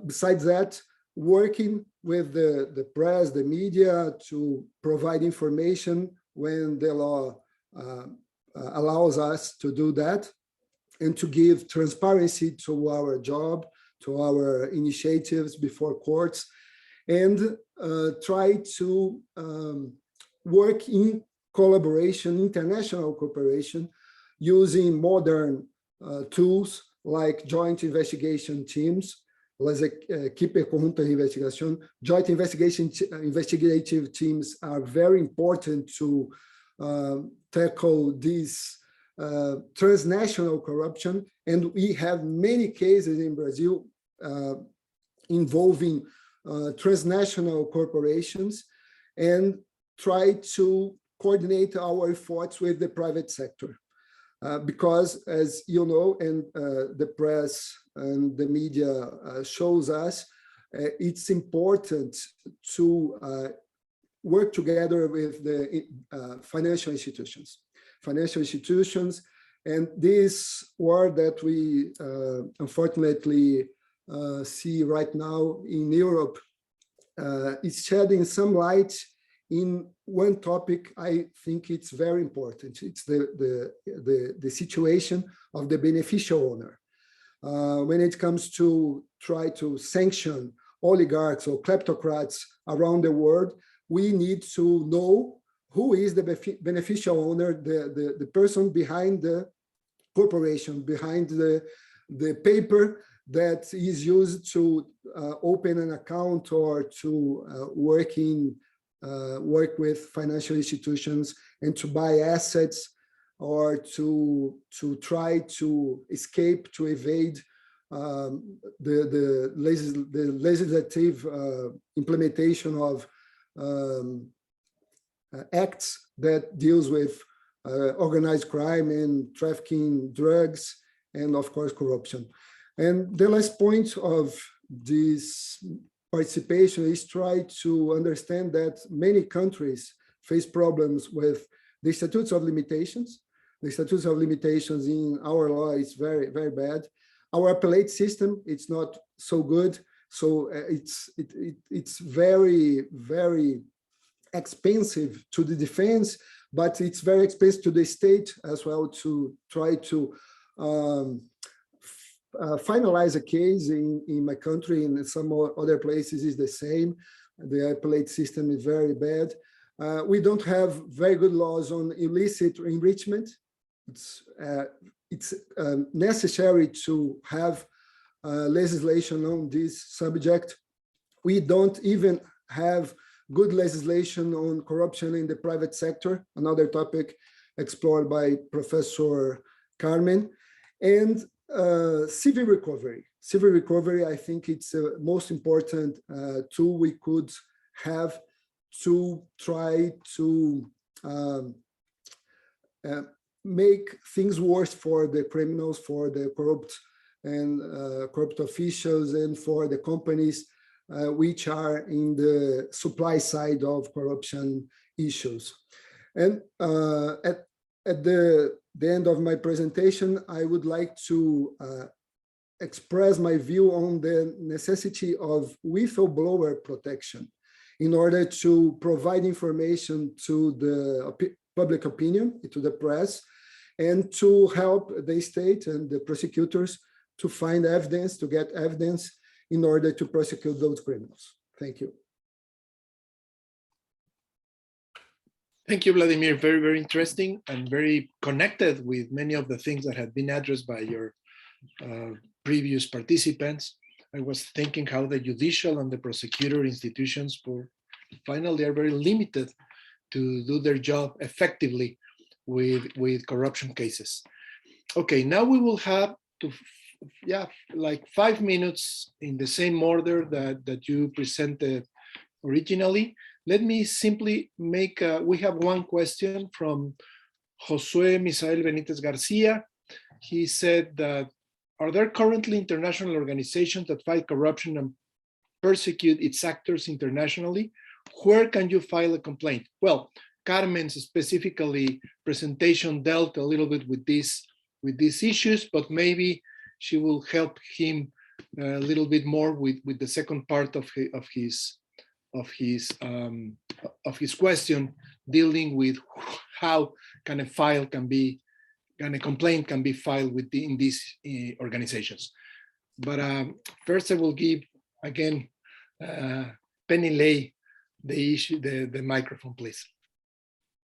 besides that, working with the press, the media, to provide information when the law allows us to do that, and to give transparency to our job, to our initiatives before courts, and try to work in collaboration, international cooperation, using modern tools like joint investigation teams, las equipes conjuntas de investigación. Joint investigative teams are very important to tackle this transnational corruption. And we have many cases in Brazil involving transnational corporations, and try to coordinate our efforts with the private sector. Because, as you know, and the press and the media shows us, it's important to work together with the financial institutions. And this war that we unfortunately see right now in Europe is shedding some light in one topic. I think it's very important. It's the situation of the beneficial owner. When it comes to try to sanction oligarchs or kleptocrats around the world, we need to know who is the beneficial owner, the person behind the corporation, behind the paper that is used to open an account or to work with financial institutions and to buy assets, or to try to escape, to evade the legislative implementation of acts that deals with organized crime and trafficking drugs, and of course corruption. And the last point of this participation is try to understand that many countries face problems with the statutes of limitations. The statutes of limitations in our law is very, very bad. Our appellate system, it's not so good. So it's very, very expensive to the defense, but it's very expensive to the state as well to try to finalize a case in my country. And in some other places is the same. The appellate system is very bad. We don't have very good laws on illicit enrichment. It's necessary to have legislation on this subject. We don't even have good legislation on corruption in the private sector, another topic explored by Professor Carmen. And civil recovery. Civil recovery, I think it's the most important tool we could have to try to make things worse for the criminals, for the corrupt and corrupt officials, and for the companies which are in the supply side of corruption issues. And at the end of my presentation, I would like to express my view on the necessity of whistleblower protection in order to provide information to the public opinion, to the press, and to help the state and the prosecutors to find evidence, to get evidence in order to prosecute those criminals. Thank you.
Thank you, Vladimir. Very, very interesting and very connected with many of the things that have been addressed by your previous participants. I was thinking how the judicial and the prosecutor institutions finally are very limited to do their job effectively with corruption cases. Okay, now we will have to, like 5 minutes in the same order that you presented originally. Let me simply make, we have one question from Josue Misael Benitez Garcia. He said that, are there currently international organizations that fight corruption and persecute its actors internationally? Where can you file a complaint? Well, Carmen's specifically presentation dealt a little bit with these issues, but maybe she will help him a little bit more with the second part of his question, dealing with how can a file can be and a complaint can be filed in these organizations. But first I will give, again, Penny Lay the microphone, please.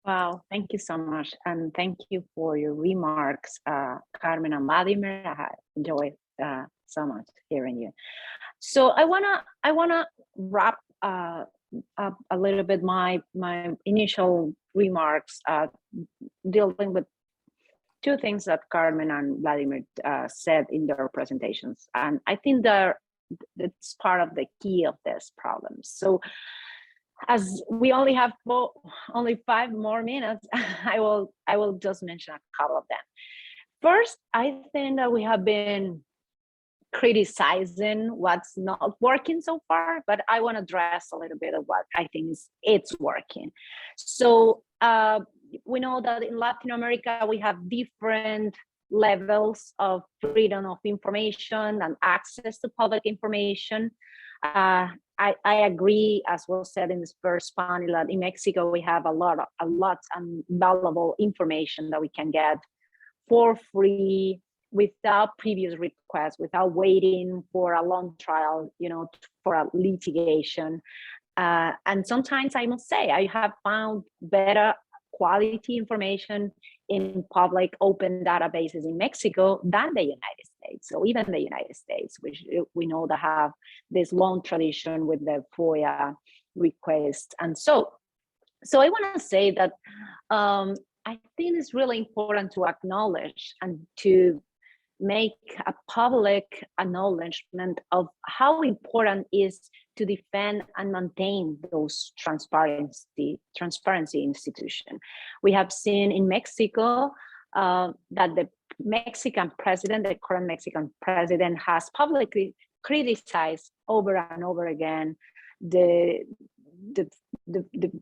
Wow, thank you so much. And thank you for your remarks, Carmen and Vladimir. I have enjoyed so much hearing you. So I wanna wrap up a little bit my initial remarks dealing with two things that Carmen and Vladimir said in their presentations. And I think that's part of the key of this problem. So as we only have only 5 more minutes, I will just mention a couple of them. First, I think that we have been criticizing what's not working so far, but I want to address a little bit of what I think it's working. So we know that in Latin America, we have different levels of freedom of information and access to public information. I agree, as was said in this first panel, that in Mexico, we have a lot of valuable information that we can get for free, without previous requests, without waiting for a long trial, for a litigation. And sometimes I must say, I have found better quality information in public open databases in Mexico than the United States. So even the United States, which we know that have this long tradition with the FOIA request. And so I want to say that I think it's really important to acknowledge and to make a public acknowledgement of how important it is to defend and maintain those transparency institutions. We have seen in Mexico that the Mexican president, the current Mexican president, has publicly criticized over and over again the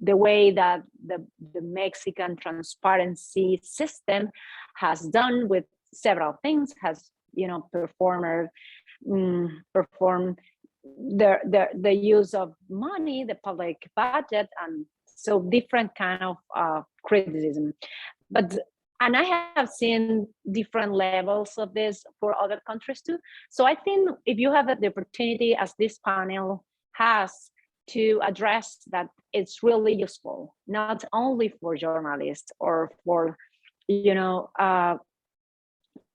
way that the Mexican transparency system has done with several things, has performed the use of money, the public budget, and so different kind of criticism. And I have seen different levels of this for other countries too. So I think if you have the opportunity, as this panel has, to address that, it's really useful, not only for journalists or for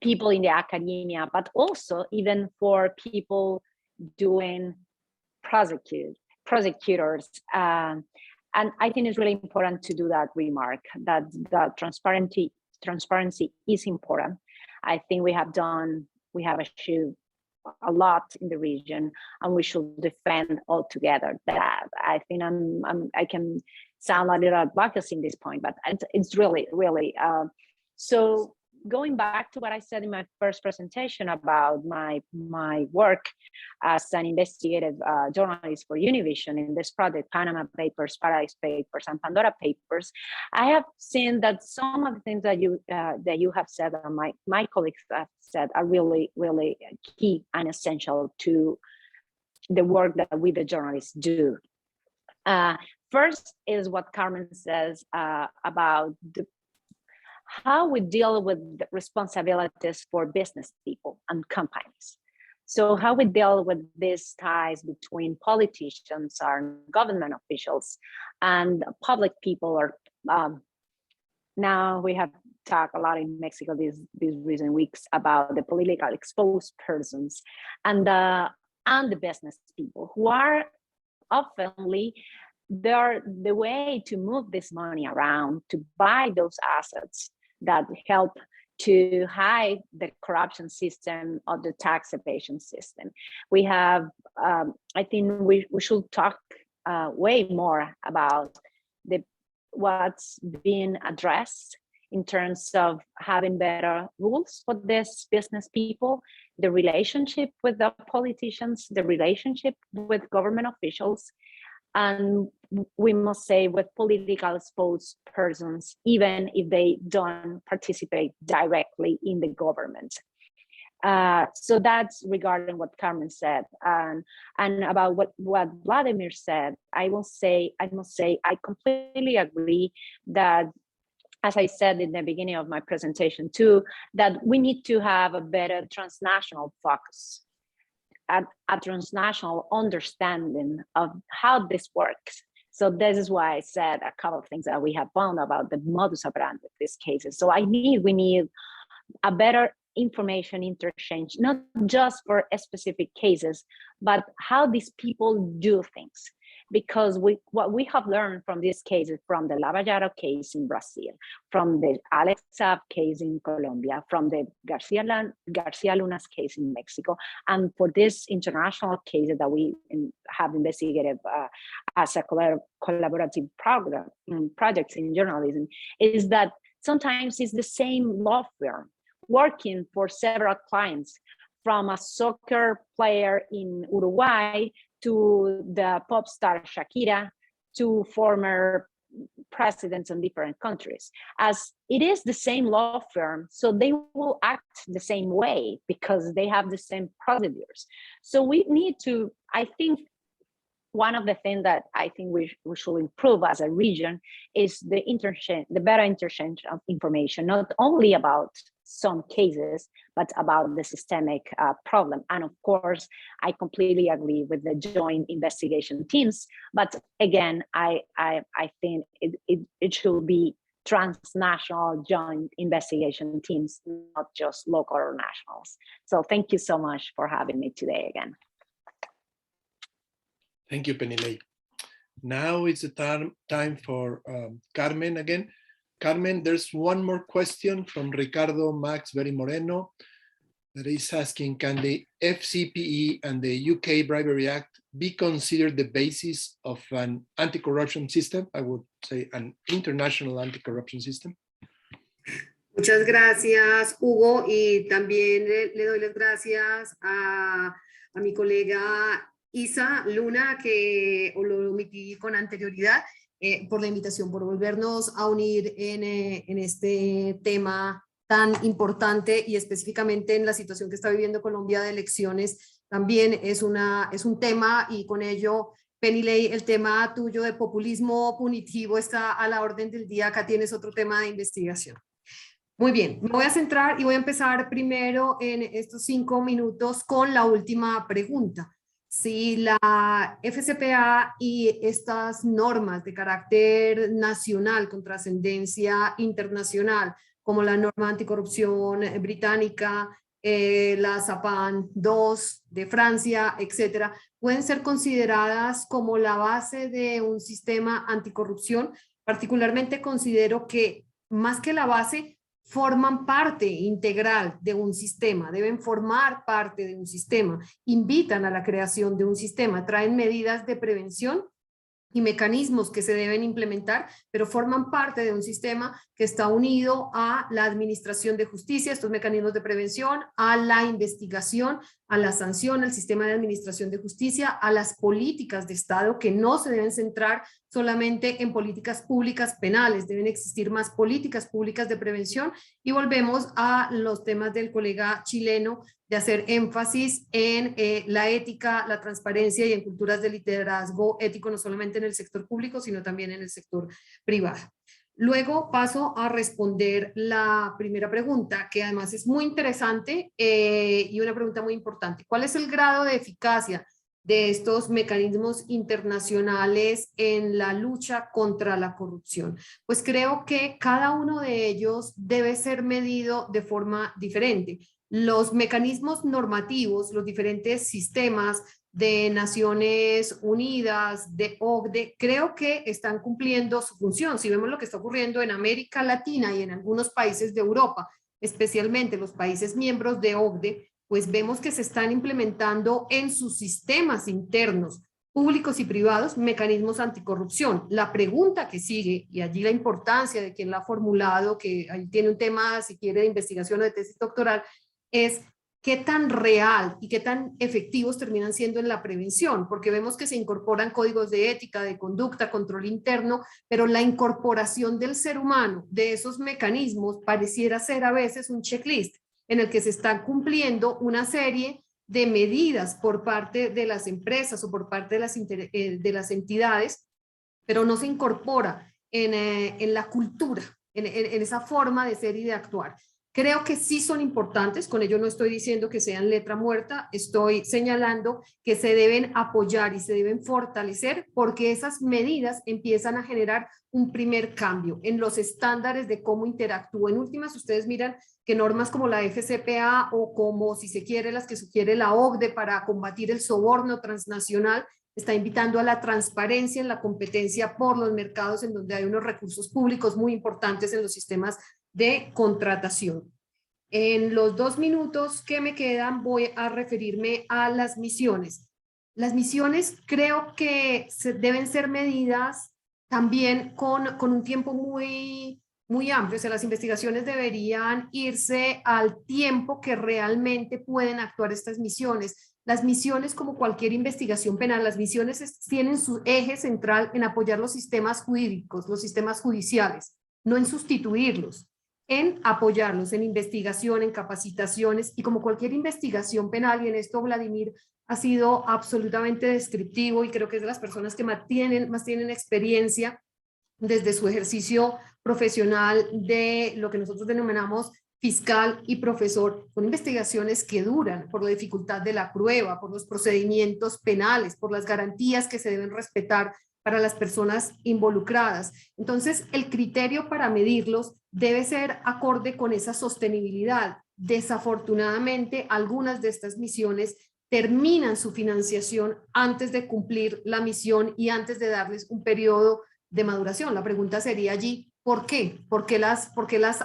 people in the academia, but also even for people doing prosecutors. And I think it's really important to do that remark, that the transparency is important. I think we have achieved a lot in the region, and we should defend altogether that. I think I can sound a little advocacy in this point, but it's really so. Going back to what I said in my first presentation about my work as an investigative journalist for Univision in this project, Panama Papers, Paradise Papers, and Pandora Papers, I have seen that some of the things that you have said, and my colleagues have said, are really, really key and essential to the work that we, the journalists, do. First is what Carmen says about how we deal with the responsibilities for business people and companies. So how we deal with these ties between politicians and government officials and public people. Or now we have talked a lot in Mexico these recent weeks about the politically exposed persons and the business people, who are oftenly they're the way to move this money around, to buy those assets that help to hide the corruption system or the tax evasion system. We have, I think we should talk way more about what's being addressed in terms of having better rules for this business people, the relationship with the politicians, the relationship with government officials, and we must say with political exposed persons, even if they don't participate directly in the government. So that's regarding what Carmen said, and about what Vladimir said. I must say I completely agree that as I said in the beginning of my presentation too, that we need to have a better transnational focus, a transnational understanding of how this works. So this is why I said a couple of things that we have found about the modus operandi of these cases. So we need a better information interchange, not just for specific cases, but how these people do things. Because what we have learned from these cases, from the Lava Jato case in Brazil, from the Alex Saab case in Colombia, from the Garcia Luna's case in Mexico, and for this international cases that we have investigated as a collaborative projects in journalism, is that sometimes it's the same law firm working for several clients, from a soccer player in Uruguay to the pop star Shakira, to former presidents in different countries. As it is the same law firm, so they will act the same way because they have the same procedures. So we need to, I think, one of the things that I think we should improve as a region is the better interchange of information, not only about some cases, but about the systemic problem. And of course, I completely agree with the joint investigation teams. But again, I think it should be transnational joint investigation teams, not just local or nationals. So thank you so much for having me today again.
Thank you, Penilei. Now it's the time for Carmen again. Carmen, there's one more question from Ricardo Max Berry Moreno that is asking, can the Fcpe and the UK Bribery Act be considered the basis of an anti-corruption system? I would say an international anti-corruption system.
Muchas gracias, Hugo, y también le doy las gracias a mi colega Isa Luna, que lo omití con anterioridad, por la invitación, por volvernos a unir en este tema tan importante y específicamente en la situación que está viviendo Colombia de elecciones. También es un tema, y con ello, Penilei, el tema tuyo de populismo punitivo está a la orden del día. Acá tienes otro tema de investigación. Muy bien, me voy a centrar y voy a empezar primero en estos 5 minutos con la última pregunta. Si la FCPA y estas normas de carácter nacional con trascendencia internacional, como la norma anticorrupción británica, la SAPAN 2 de Francia, etcétera, pueden ser consideradas como la base de un sistema anticorrupción. Particularmente considero que más que la base, forman parte integral de un sistema, deben formar parte de un sistema, invitan a la creación de un sistema, traen medidas de prevención y mecanismos que se deben implementar, pero forman parte de un sistema que está unido a la administración de justicia, estos mecanismos de prevención, a la investigación, a la sanción, al sistema de administración de justicia, a las políticas de Estado que no se deben centrar solamente en políticas públicas penales, deben existir más políticas públicas de prevención, y volvemos a los temas del colega chileno de hacer énfasis en la ética, la transparencia y en culturas de liderazgo ético, no solamente en el sector público, sino también en el sector privado. Luego paso a responder la primera pregunta, que además es muy interesante y una pregunta muy importante. ¿Cuál es el grado de eficacia de estos mecanismos internacionales en la lucha contra la corrupción? Pues creo que cada uno de ellos debe ser medido de forma diferente. Los mecanismos normativos, los diferentes sistemas de Naciones Unidas, de OCDE, creo que están cumpliendo su función. Si vemos lo que está ocurriendo en América Latina y en algunos países de Europa, especialmente los países miembros de OCDE, pues vemos que se están implementando en sus sistemas internos, públicos y privados, mecanismos anticorrupción. La pregunta que sigue, y allí la importancia de quien la ha formulado, que ahí tiene un tema, si quiere, de investigación o de tesis doctoral, es qué tan real y qué tan efectivos terminan siendo en la prevención, porque vemos que se incorporan códigos de ética, de conducta, control interno, pero la incorporación del ser humano de esos mecanismos pareciera ser a veces un checklist en el que se están cumpliendo una serie de medidas por parte de las empresas o por parte de las entidades, pero no se incorpora en la cultura en esa forma de ser y de actuar. Creo que sí son importantes, con ello no estoy diciendo que sean letra muerta, estoy señalando que se deben apoyar y se deben fortalecer porque esas medidas empiezan a generar un primer cambio en los estándares de cómo interactúa. En últimas, ustedes miran que normas como la Fcpe o como, si se quiere, las que sugiere la OCDE para combatir el soborno transnacional, está invitando a la transparencia en la competencia por los mercados en donde hay unos recursos públicos muy importantes en los sistemas de contratación. En los 2 minutos que me quedan voy a referirme a las misiones. Las misiones creo que deben ser medidas también con un tiempo muy amplio. O sea, las investigaciones deberían irse al tiempo que realmente pueden actuar estas misiones. Las misiones, como cualquier investigación penal, las misiones tienen su eje central en apoyar los sistemas jurídicos, los sistemas judiciales, no en sustituirlos, en apoyarlos en investigación, en capacitaciones, y como cualquier investigación penal, y en esto Vladimir ha sido absolutamente descriptivo y creo que es de las personas que más tienen experiencia desde su ejercicio profesional de lo que nosotros denominamos fiscal y profesor, son investigaciones que duran por la dificultad de la prueba, por los procedimientos penales, por las garantías que se deben respetar para las personas involucradas. Entonces, el criterio para medirlos debe ser acorde con esa sostenibilidad. Desafortunadamente, algunas de estas misiones terminan su financiación antes de cumplir la misión y antes de darles un periodo de maduración. La pregunta sería allí, ¿por qué? ¿Por qué las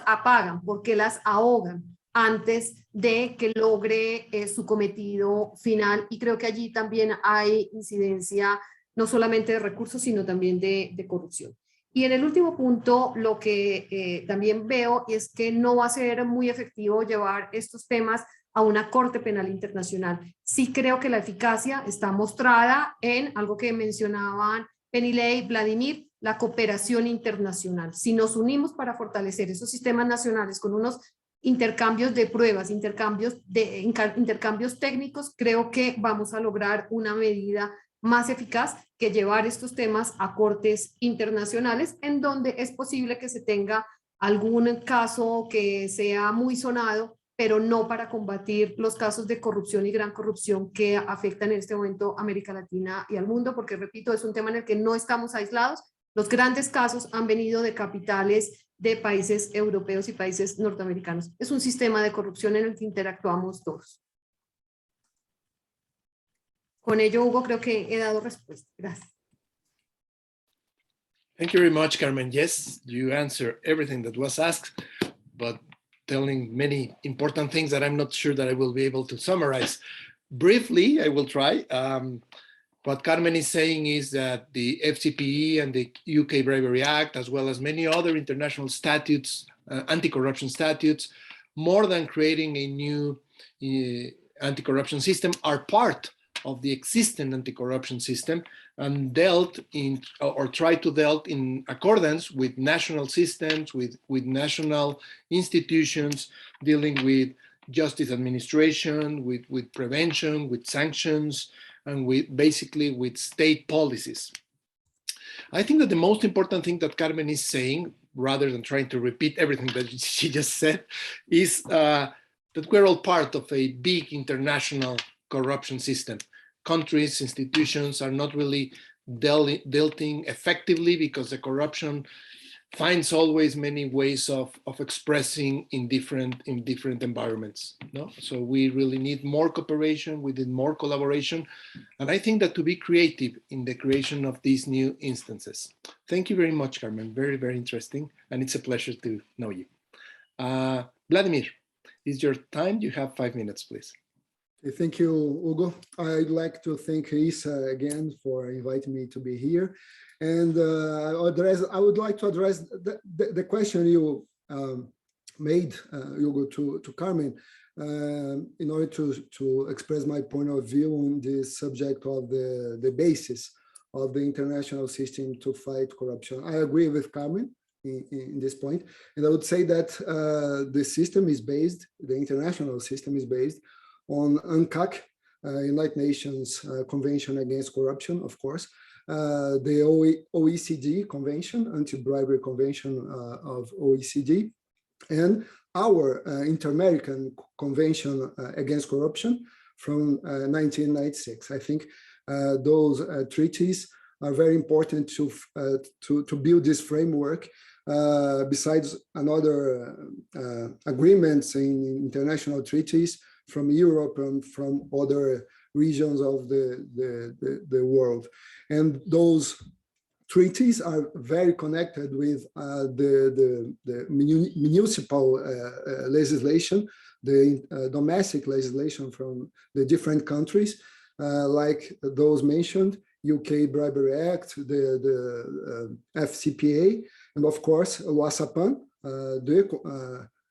apagan? ¿Por qué las ahogan antes de que logre su cometido final? Y creo que allí también hay incidencia no solamente de recursos, sino también de corrupción. Y en el último punto, lo que también veo es que no va a ser muy efectivo llevar estos temas a una Corte Penal Internacional. Sí creo que la eficacia está mostrada en algo que mencionaban Penilei y Vladimir, la cooperación internacional. Si nos unimos para fortalecer esos sistemas nacionales con unos intercambios de pruebas, intercambios técnicos, creo que vamos a lograr una medida más eficaz que llevar estos temas a cortes internacionales, en donde es posible que se tenga algún caso que sea muy sonado, pero no para combatir los casos de corrupción y gran corrupción que afectan en este momento a América Latina y al mundo, porque repito, es un tema en el que no estamos aislados. Los grandes casos han venido de capitales de países europeos y países norteamericanos. Es un sistema de corrupción en el que interactuamos todos. Con ello, Hugo, creo que he dado respuesta. Gracias.
Thank you very much, Carmen. Yes, you answer everything that was asked, but telling many important things that I'm not sure that I will be able to summarize. Briefly, I will try. What Carmen is saying is that the Fcpe and the UK Bribery Act, as well as many other international statutes, anti-corruption statutes, more than creating a new anti-corruption system, are part of the existing anti-corruption system and dealt in, or try to deal in accordance with national systems, with national institutions, dealing with justice administration, with prevention, with sanctions, and basically with state policies. I think that the most important thing that Carmen is saying, rather than trying to repeat everything that she just said, is that we're all part of a big international corruption system. Countries, institutions are not really dealing effectively because the corruption finds always many ways of expressing in different environments. No? So we really need more cooperation, we need more collaboration. And I think that to be creative in the creation of these new instances. Thank you very much, Carmen. Very, very interesting. And it's a pleasure to know you. Vladimir, it's your time. You have 5 minutes, please.
Thank you, Hugo. I'd like to thank Isa again for inviting me to be here. And I would like to address the question you made, Hugo, to Carmen, in order to express my point of view on this subject of the basis of the international system to fight corruption. I agree with Carmen in this point. And I would say that the system is based, the international system is based on UNCAC, United Nations Convention Against Corruption, of course, the OECD Convention, Anti-Bribery Convention of OECD, and our Inter-American Convention Against Corruption from 1996. I think those treaties are very important to build this framework. Besides another agreements in international treaties from Europe and from other regions of the world. And those treaties are very connected with the municipal legislation, the domestic legislation from the different countries, like those mentioned, UK Bribery Act, the Fcpa, and of course, WASAPAN,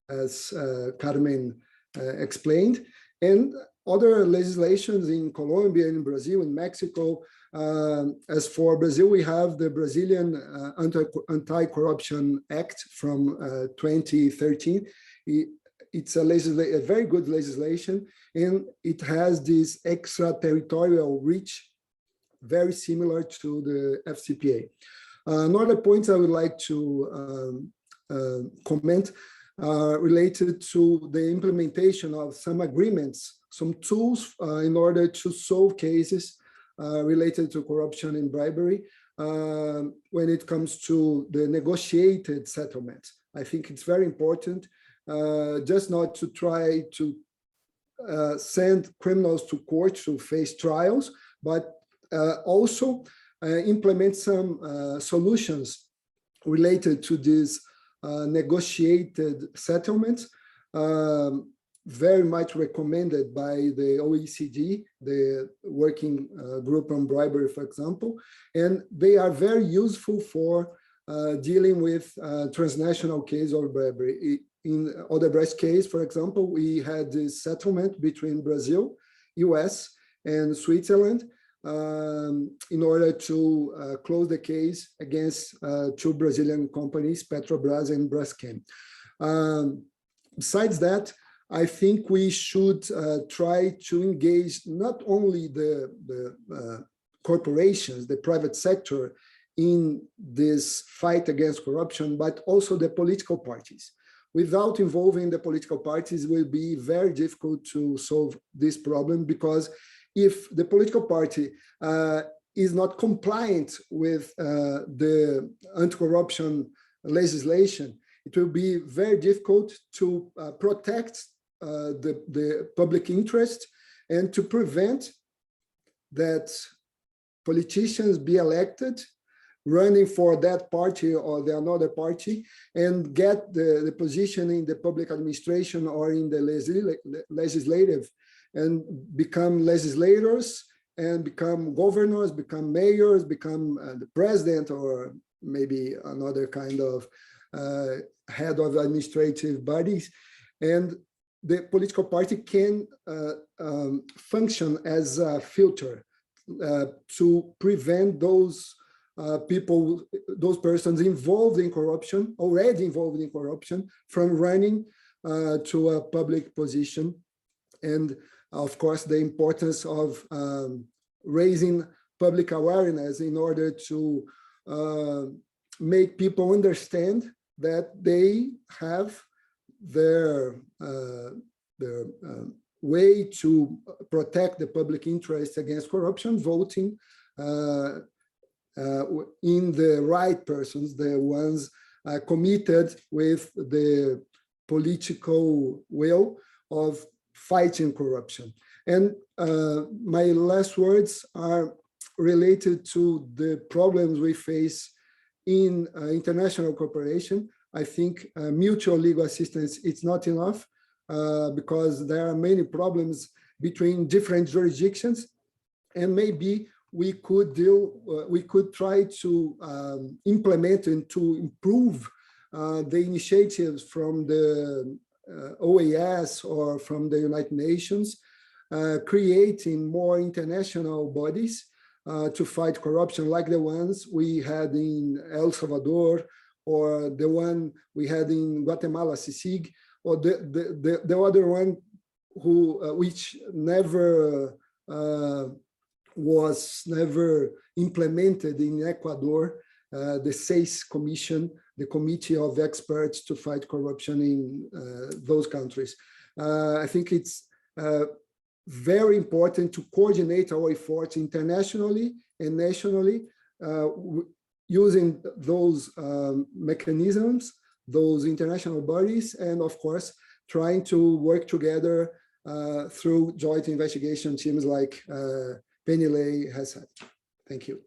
as Carmen explained, and other legislations in Colombia, in Brazil, in Mexico. As for Brazil, we have the Brazilian Anti-Corruption Act from 2013. It's a very good legislation, and it has this extraterritorial reach, very similar to the Fcpa. Another point I would like to comment related to the implementation of some agreements, some tools in order to solve cases related to corruption and bribery when it comes to the negotiated settlements. I think it's very important just not to try to send criminals to court to face trials, but also implement some solutions related to these negotiated settlements, very much recommended by the OECD, the working group on bribery, for example, and they are very useful for dealing with transnational case of bribery. In Odebrecht case, for example, we had this settlement between Brazil, US, and Switzerland in order to close the case against two Brazilian companies, Petrobras and Braskem. Besides that, I think we should try to engage not only the corporations, the private sector in this fight against corruption, but also the political parties. Without involving the political parties, it will be very difficult to solve this problem, because if the political party is not compliant with the anti-corruption legislation, it will be very difficult to protect the public interest and to prevent that politicians be elected running for that party or the another party and get the position in the public administration or in the legislative and become legislators and become governors, become mayors, become the president, or maybe another kind of head of administrative bodies. And the political party can function as a filter to prevent those people, those persons involved in corruption, already involved in corruption, from running to a public position. And of course, the importance of raising public awareness in order to make people understand that they have their way to protect the public interest against corruption, voting in the right persons, the ones committed with the political will of fighting corruption. And my last words are related to the problems we face in international cooperation. I think mutual legal assistance is not enough because there are many problems between different jurisdictions, and maybe we could try to implement and to improve the initiatives from the OAS or from the United Nations, creating more international bodies to fight corruption, like the ones we had in El Salvador, or the one we had in Guatemala, CICIG, or the other one which never was never implemented in Ecuador, the SEIS Commission, the Committee of Experts to Fight Corruption in those countries. I think it's very important to coordinate our efforts internationally and nationally using those mechanisms, those international bodies, and of course, trying to work together through joint investigation teams like Penilei has had. Thank you.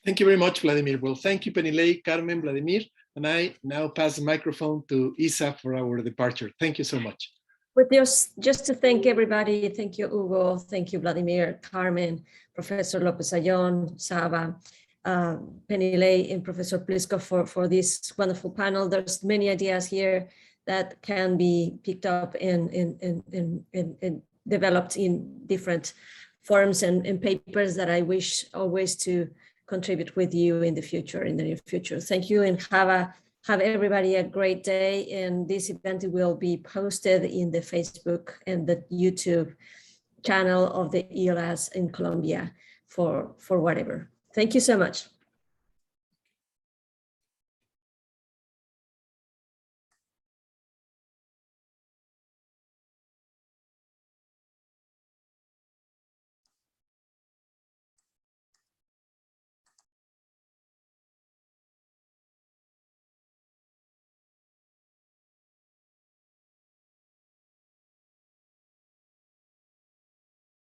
Thank you very much, Vladimir. Well, thank you, Penilei, Carmen, Vladimir. And I now pass the microphone to Isa for our departure. Thank you so much.
With just to thank everybody, thank you, Hugo, thank you, Vladimir, Carmen, Professor Lopez-Ayon, Saba, Penilei, and Professor Pliskov for this wonderful panel. There's many ideas here that can be picked up and developed in different forums and papers that I wish always to contribute with you in the future, in the near future. Thank you, and have everybody a great day. And this event will be posted in the Facebook and the YouTube channel of the ELS in Colombia for whatever. Thank you so much.